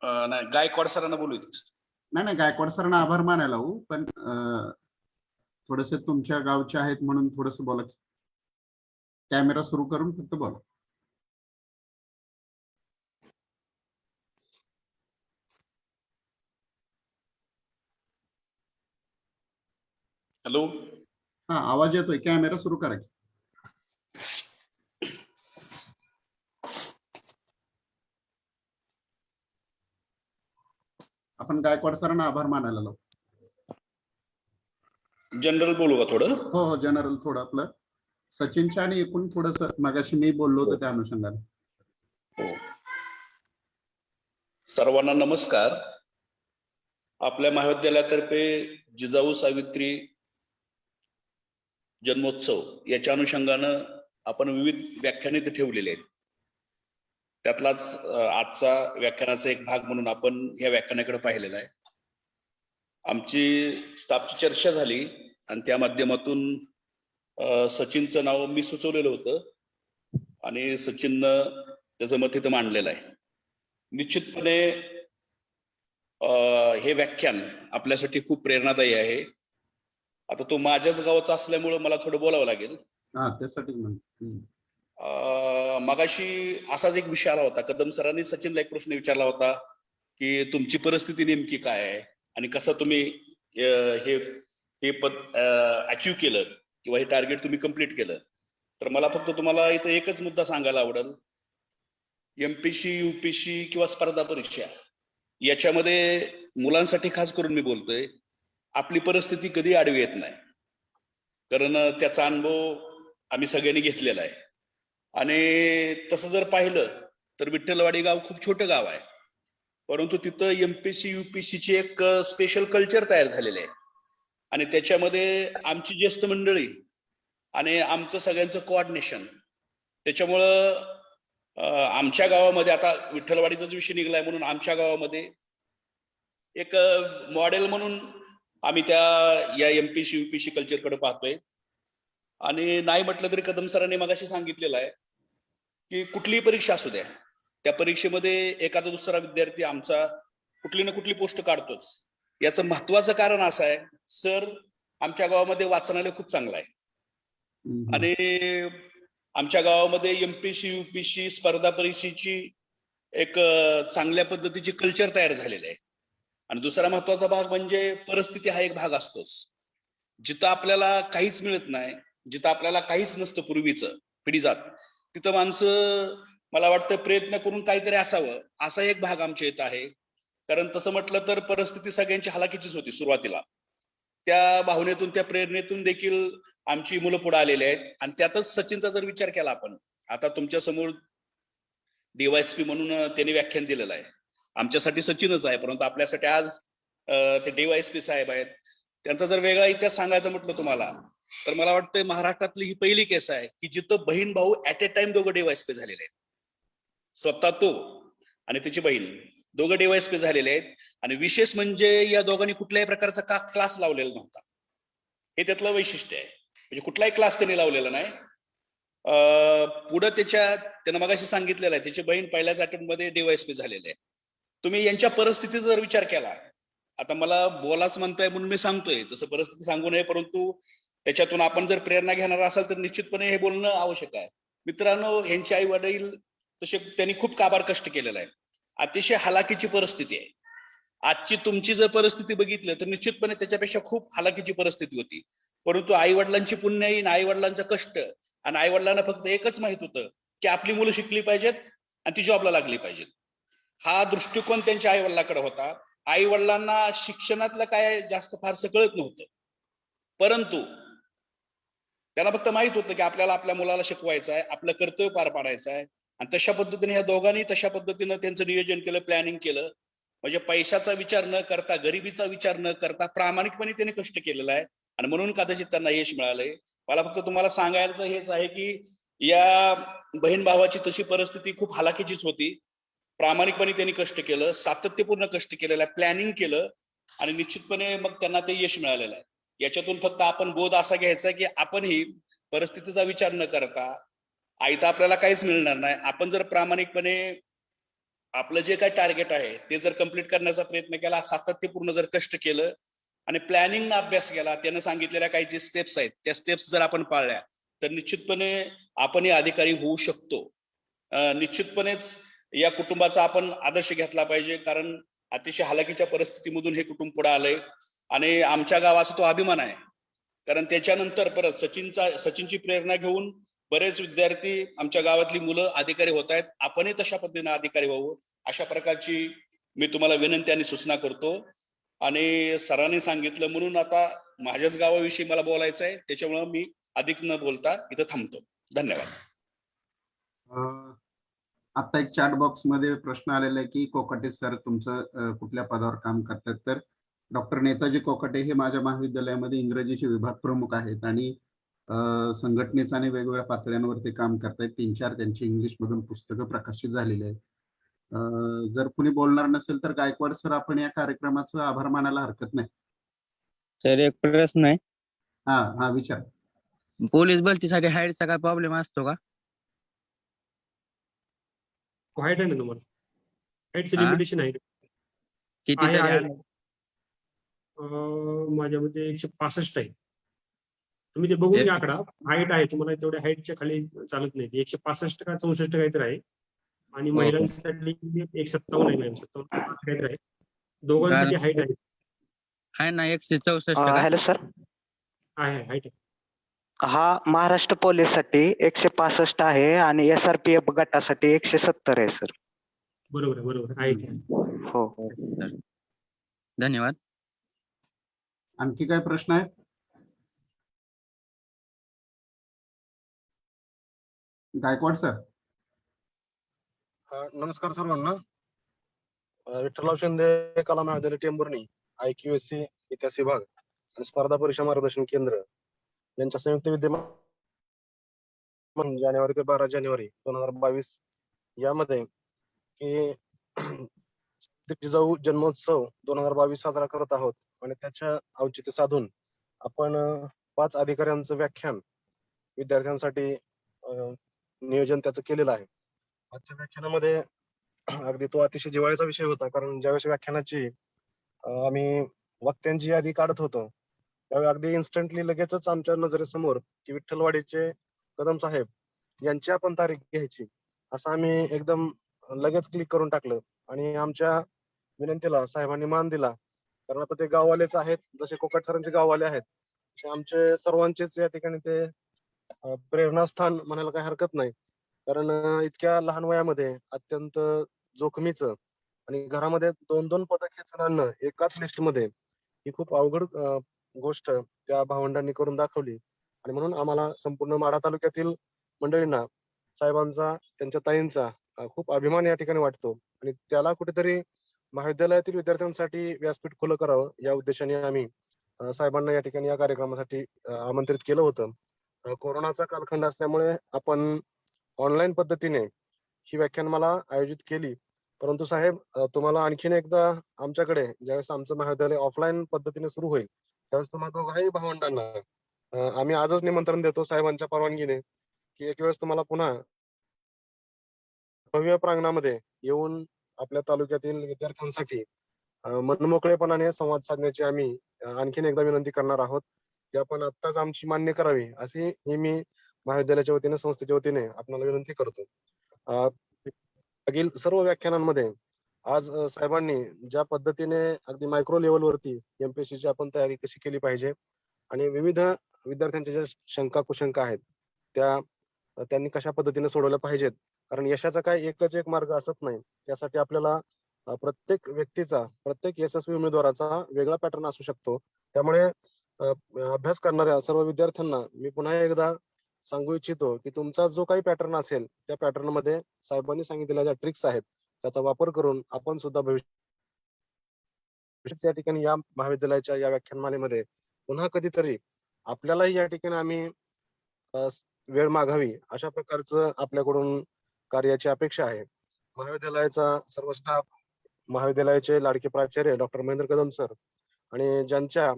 नाही, गायकवाड सरांना बोलू इथे सर. नाही, गायकवाड सरांना आभार मानायला हवं, पण थोडस तुमच्या गावचे आहेत म्हणून थोडस बोला. कॅमेरा सुरू करून फक्त बोला. हॅलो. हा, आवाज येतोय, कॅमेरा सुरू करा. आपण गायकवाड सरांना आभार मानायला लावू. जनरल बोलू का थोडं? हो, जनरल थोडं आपलं सचिनच्या आणि एकूण थोडस मगाशी मी बोललो होतो त्या अनुषंगाने. हो. सर्वांना नमस्कार. आपल्या महाविद्यालयातर्फे जिजाऊ सावित्री जन्मोत्सव याच्या अनुषंगानं आपण विविध व्याख्याने इथे ठेवलेले आहेत. त्यातलाच आजचा व्याख्यानाचा एक भाग म्हणून आपण या व्याख्यानाकडे पाहिलेला आहे. आमची स्टाफची चर्चा झाली आणि त्या माध्यमातून सचिनचं नाव मी सुचवलेलं होतं आणि सचिननं त्याचं मत इथं मांडलेलं आहे. निश्चितपणे हे व्याख्यान आपल्यासाठी खूप प्रेरणादायी आहे. आता तो माझ्याच गावाचा असल्यामुळं मला थोडं बोलावं लागेल. हा, त्यासाठी मगाशी असाच एक विषय आला होता. कदम सरांनी सचिनला एक प्रश्न विचारला होता की तुमची परिस्थिती नेमकी काय आहे आणि कसं तुम्ही हे पद अचीव केलं किंवा हे टार्गेट तुम्ही कम्प्लीट केलं. तर मला फक्त तुम्हाला इथं एकच मुद्दा सांगायला आवडेल. एमपीसी, यूपीसी किंवा स्पर्धा परीक्षा याच्यामध्ये मुलांसाठी खास करून मी बोलतोय, आपली परिस्थिती कधी आडवी येत नाही, कारण त्याचा अनुभव आम्ही सगळ्यांनी घेतलेला आहे. आणि तसं जर पाहिलं तर विठ्ठलवाडी गाव खूप छोटं गाव आहे, परंतु तिथं एमपीसी यूपीसीची एक स्पेशल कल्चर तयार झालेलं आहे. आणि त्याच्यामध्ये आमची ज्येष्ठ मंडळी आणि आमचं सगळ्यांचं कोऑर्डिनेशन, त्याच्यामुळं आमच्या गावामध्ये आता विठ्ठलवाडीचाच विषय निघलाय म्हणून आमच्या गावामध्ये एक मॉडेल म्हणून आम्ही या एमपीसी यूपीसी कल्चरकडे पाहतोय. आणि नाही म्हटलं तरी कदम सरांनी मगाशी सांगितलेलं आहे की कुठलीही परीक्षा असू द्या, त्या परीक्षेमध्ये एखादा दुसरा विद्यार्थी आमचा कुठली ना कुठली पोस्ट काढतोच. याचं महत्वाचं कारण असं आहे, सर आमच्या गावामध्ये वाचनालय खूप चांगलं आहे आणि आमच्या गावामध्ये एमपीसी यूपीसी स्पर्धा परीक्षेची एक चांगल्या पद्धतीची कल्चर तयार झालेली आहे. आणि दुसरा महत्वाचा भाग म्हणजे परिस्थिती हा एक भाग असतोच. जिथं आपल्याला काहीच मिळत नाही, जिथं आपल्याला काहीच नसतं पूर्वीचं पिढीजात, तिथं माणसं मला वाटतं प्रयत्न करून काहीतरी असावं, असा एक भाग आमच्या इथं आहे. कारण तसं म्हटलं तर परिस्थिती सगळ्यांची हलाखीचीच होती सुरुवातीला. त्या भावनेतून, त्या प्रेरणेतून देखील आमची मुलं पुढे आलेली आहेत. आणि त्यातच सचिनचा जर विचार केला आपण, आता तुमच्या समोर DYSP म्हणून त्यांनी व्याख्यान दिलेलं आहे. आमच्यासाठी सचिनच आहे, परंतु आपल्यासाठी आज ते DYSP साहेब आहेत. त्यांचा जर वेगळा इतिहास सांगायचा म्हटलं तुम्हाला तर मला वाटतं महाराष्ट्रातली ही पहिली केस आहे की जिथं बहीण भाऊ ऍट ए टाइम दोघं DYSP झालेले आहेत. स्वतः तो आणि त्याची बहीण दोघं DYSP झालेले आहेत. आणि विशेष म्हणजे या दोघांनी कुठल्याही प्रकारचा क्लास लावलेला नव्हता. हे त्यातलं वैशिष्ट्य आहे. म्हणजे कुठलाही क्लास त्यांनी लावलेला नाही. पुढं त्यानं मगाशी सांगितलेलं आहे त्याची बहीण पहिल्याच अटेम्प्ट मध्ये DYSP झालेली आहे. तुम्ही यांच्या परिस्थितीचा जर विचार केला, आता मला बोलाच म्हणताय म्हणून मी सांगतोय, तसं परिस्थिती सांगू नये, परंतु त्याच्यातून आपण जर प्रेरणा घेणार असाल तर निश्चितपणे हे बोलणं आवश्यक आहे. मित्रांनो, यांचे आई वडील तसे त्यांनी खूप काबार कष्ट केलेलं आहे. अतिशय हालाकीची परिस्थिती आहे. आजची तुमची जर परिस्थिती बघितली तर निश्चितपणे त्याच्यापेक्षा खूप हालाकीची परिस्थिती होती. परंतु आई वडिलांची पुण्याई, आई वडिलांचं कष्ट, आणि आई वडिलांना फक्त एकच माहित होतं की आपली मुलं शिकली पाहिजेत आणि ती जॉबला लागली पाहिजेत. हा दृष्टिकोन त्यांच्या आई वडिलांकडे होता. आई वडिलांना शिक्षणातलं काय जास्त फारसं कळत नव्हतं, परंतु त्यांना फक्त माहित होतं की आपल्याला आपल्या मुलाला शिकवायचं आहे, आपलं कर्तव्य पार पाडायचं आहे. आणि तशा पद्धतीने ह्या दोघांनी तशा पद्धतीनं त्यांचं नियोजन केलं, प्लॅनिंग केलं. म्हणजे पैशाचा विचार न करता, गरिबीचा विचार न करता प्रामाणिकपणे त्यांनी कष्ट केलेला आहे. आणि म्हणून कदाचित त्यांना यश मिळालंय. मला फक्त तुम्हाला सांगायचं हेच आहे की या बहीण भावाची तशी परिस्थिती खूप हालाकीचीच होती. प्रामाणिकपणे त्यांनी कष्ट केलं, सातत्यपूर्ण कष्ट केलेलं आहे, प्लॅनिंग केलं, आणि निश्चितपणे मग त्यांना ते यश मिळालेलं आहे. याच्यातून फक्त आपण बोध असा घ्यायचा की आपणही परिस्थितीचा विचार न करता, आई तर आपल्याला काहीच मिळणार नाही, आपण जर प्रामाणिकपणे आपलं जे काही टार्गेट आहे ते जर कंप्लीट करण्याचा प्रयत्न केला, सातत्यपूर्ण जर कष्ट केलं आणि प्लॅनिंगनं अभ्यास केला, त्यानं सांगितलेल्या काही जे स्टेप्स आहेत त्या स्टेप्स जर आपण पाळल्या तर निश्चितपणे आपणही अधिकारी होऊ शकतो. निश्चितपणेच या कुटुंबाचा आपण आदर्श घेतला पाहिजे, कारण अतिशय हालाकीच्या परिस्थितीमधून हे कुटुंब पुढे आलंय. आणि आमच्या गावाचा तो अभिमान आहे, कारण त्याच्यानंतर परत सचिनची प्रेरणा घेऊन बरेच विद्यार्थी, आमच्या गावातली मुलं अधिकारी होत आहेत. आपणही तशा पद्धतीने अधिकारी व्हावं अशा प्रकारची मी तुम्हाला विनंती आणि सूचना करतो. आणि सरांनी सांगितलं म्हणून आता माझ्याच गावाविषयी मला बोलायचं आहे, त्याच्यामुळे मी अधिक न बोलता इथं थांबतो. धन्यवाद. आता एक चॅट बॉक्स मध्ये प्रश्न आलेला आहे की कोकाटे सर तुमचं कुठल्या पदावर काम करतात. तर डॉक्टर नेताजी कोकाटे हे माझ्या महाविद्यालयामध्ये इंग्रजीचे विभाग प्रमुख आहेत आणि संघटनेचा आणि वेगवेगळ्या पातळ्यांवर ते काम करतायत. 3-4 त्यांची इंग्लिश मधून पुस्तकं प्रकाशित झालेली आहेत. जर कुणी बोलणार नसेल तर गायकवाड सर, आपण या कार्यक्रमाचा आभार मानायला हरकत नाही. सर, एक प्रश्न आहे. हा विचार. पोलीस भरतीसाठी हाईटचा काय प्रॉब्लेम असतो का? हाईट आहे ना तुम्हाला, हाईटचं लिमिटेशन आहे. किती आहे, तरी आहे. अंदाज? माझ्या मते 165 आहे. तुम्ही ते बघून घ्या आकडा. हाईट आहे, तुम्हाला तेवढ्या हाईटच्या खाली चालत नाही. 165 का 64 काहीतरी आहे. आणि महिलांसाठी 157 आहे, मॅम 57 काहीतरी आहे. दोघांसाठी हाईट आहे. आहे ना 164 का? हॅलो सर, आहे हाईट आहे. हा महाराष्ट्र पोलीस साठी 165 आहे आणि SRPF गटासाठी 170 आहे सर. बरोबर आहे, बरोबर आहे ते. हो. धन्यवाद. आणखी काय प्रश्न आहे? गायकवाड सर. नमस्कार सर्वांना. विठ्ठलराव शिंदे कला महाविद्यालय टेंभुर्णी, IQSC इतिहास विभाग आणि स्पर्धा परीक्षा मार्गदर्शन केंद्र यांच्या संयुक्त विद्यमान जानेवारी ते 12 जानेवारी 2022 यामध्ये जिजाऊ जन्मोत्सव 2022 साजरा करत आहोत. आणि त्याच्या औचित्य साधून आपण 5 अधिकाऱ्यांचं व्याख्यान विद्यार्थ्यांसाठी नियोजन त्याचं केलेलं आहे. आजच्या व्याख्यानामध्ये अगदी तो अतिशय जिव्हाळ्याचा विषय होता, कारण ज्यावेळेस व्याख्यानाची आम्ही वक्त्यांची यादी काढत होतो त्यावेळी अगदी इन्स्टंटली लगेचच आमच्या नजरेसमोर की विठ्ठलवाडीचे कदम साहेब यांची आपण तारीख घ्यायची असं आम्ही एकदम लगेच क्लिक करून टाकलं. आणि आमच्या विनंतीला साहेबांनी मान दिला, कारण आता ते गाववालेच आहेत, जसे कोकाट सरांचे गाववाले आहेत तसे आमचे सर्वांचेच या ठिकाणी ते प्रेरणास्थान म्हणायला काही हरकत नाही. कारण इतक्या लहान वयामध्ये अत्यंत जोखमीचं आणि घरामध्ये 2-2 पदक खेचून आणणं एकाच लिस्टमध्ये ही खूप अवघड गोष्ट त्या भावंडांनी करून दाखवली. आणि म्हणून आम्हाला संपूर्ण माढा तालुक्यातील मंडळींना साहेबांचा, त्यांच्या ताईंचा खूप अभिमान या ठिकाणी वाटतो. आणि त्याला कुठेतरी महाविद्यालयातील विद्यार्थ्यांसाठी व्यासपीठ खुलं करावं या उद्देशाने आम्ही साहेबांना या ठिकाणी या कार्यक्रमासाठी आमंत्रित केलं होतं. कोरोनाचा कालखंड असल्यामुळे आपण ऑनलाईन पद्धतीने ही व्याख्यानमाला आयोजित केली. परंतु साहेब, तुम्हाला आणखीन एकदा आमच्याकडे ज्यावेळेस आमचं महाविद्यालय ऑफलाईन पद्धतीने सुरू होईल त्यावेळेस तुम्हाला दोघाही भावंडांना आम्ही आजच निमंत्रण देतो साहेबांच्या परवानगीने, की एक वेळेस तुम्हाला पुन्हा भव्य प्रांगणामध्ये येऊन आपल्या तालुक्यातील विद्यार्थ्यांसाठी मनमोकळेपणाने संवाद साधण्याची आम्ही आणखीन एकदा विनंती करणार आहोत, की आपण आत्ताच आमची मान्य करावी अशी ही मी महाविद्यालयाच्या वतीने, संस्थेच्या वतीने आपल्याला विनंती करतो. मागील सर्व व्याख्यानांमध्ये आज साहेबांनी ज्या पद्धतीने अगदी मायक्रो लेवलवरती एमपीएससीची आपण तयारी कशी केली पाहिजे आणि विविध विद्यार्थ्यांच्या ज्या शंका कुशंका आहेत त्या त्यांनी कशा पद्धतीने सोडवल्या पाहिजेत, कारण यशाचा काय एकच एक मार्ग असत नाही. त्यासाठी आपल्याला प्रत्येक व्यक्तीचा, प्रत्येक यशस्वी उमेदवाराचा वेगळा पॅटर्न असू शकतो. त्यामुळे अभ्यास करणाऱ्या सर्व विद्यार्थ्यांना मी पुन्हा एकदा सांगू इच्छितो की तुमचा जो काही पॅटर्न असेल त्या पॅटर्न मध्ये साहेबांनी सांगितलेल्या ज्या ट्रिक्स आहेत त्याचा वापर करून आपण सुद्धा भविष्यात या ठिकाणी या महाविद्यालयाच्या या व्याख्यानमालेमध्ये पुन्हा कधीतरी आपल्यालाही या ठिकाणी आम्ही वेळ मागावी अशा प्रकारचं आपल्याकडून कार्याची अपेक्षा आहे. महाविद्यालयाचा सर्व स्टाफ, महाविद्यालयाचे लाडके प्राचार्य डॉक्टर महेंद्र कदम सर आणि ज्यांच्या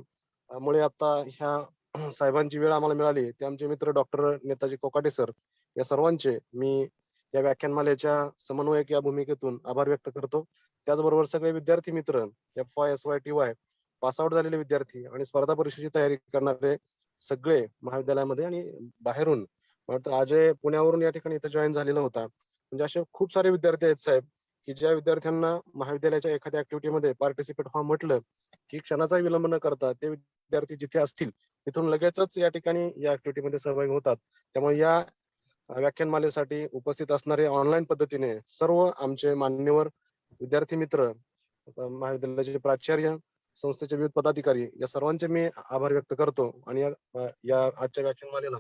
मुळे आता ह्या साहेबांची वेळ आम्हाला मिळाली ते आमचे मित्र डॉक्टर नेताजी कोकाटे सर, या सर्वांचे मी या व्याख्यानमालेच्या समन्वयक या भूमिकेतून आभार व्यक्त करतो. त्याचबरोबर सगळे विद्यार्थी मित्र, FY SY TY पासआउट झालेले विद्यार्थी आणि स्पर्धा परीक्षेची तयारी करणारे सगळे महाविद्यालयामध्ये आणि बाहेरून, अजय पुण्यावरून या ठिकाणी इथे जॉईन झालेला होता. म्हणजे असे खूप सारे विद्यार्थी आहेत साहेब की ज्या विद्यार्थ्यांना महाविद्यालयाच्या एखाद्या ऍक्टिव्हिटीमध्ये पार्टिसिपेट व्हा म्हटलं की क्षणाचा विलंब न करता ते विद्यार्थी जिथे असतील तिथून लगेचच या ठिकाणी या ऍक्टिव्हिटीमध्ये सहभागी होतात. त्यामुळे या व्याख्यानमालेसाठी उपस्थित असणारे ऑनलाईन पद्धतीने सर्व आमचे मान्यवर विद्यार्थी मित्र, महाविद्यालयाचे प्राचार्य, संस्थेचे विविध पदाधिकारी या सर्वांचे मी आभार व्यक्त करतो आणि या आजच्या व्याख्यानमालेला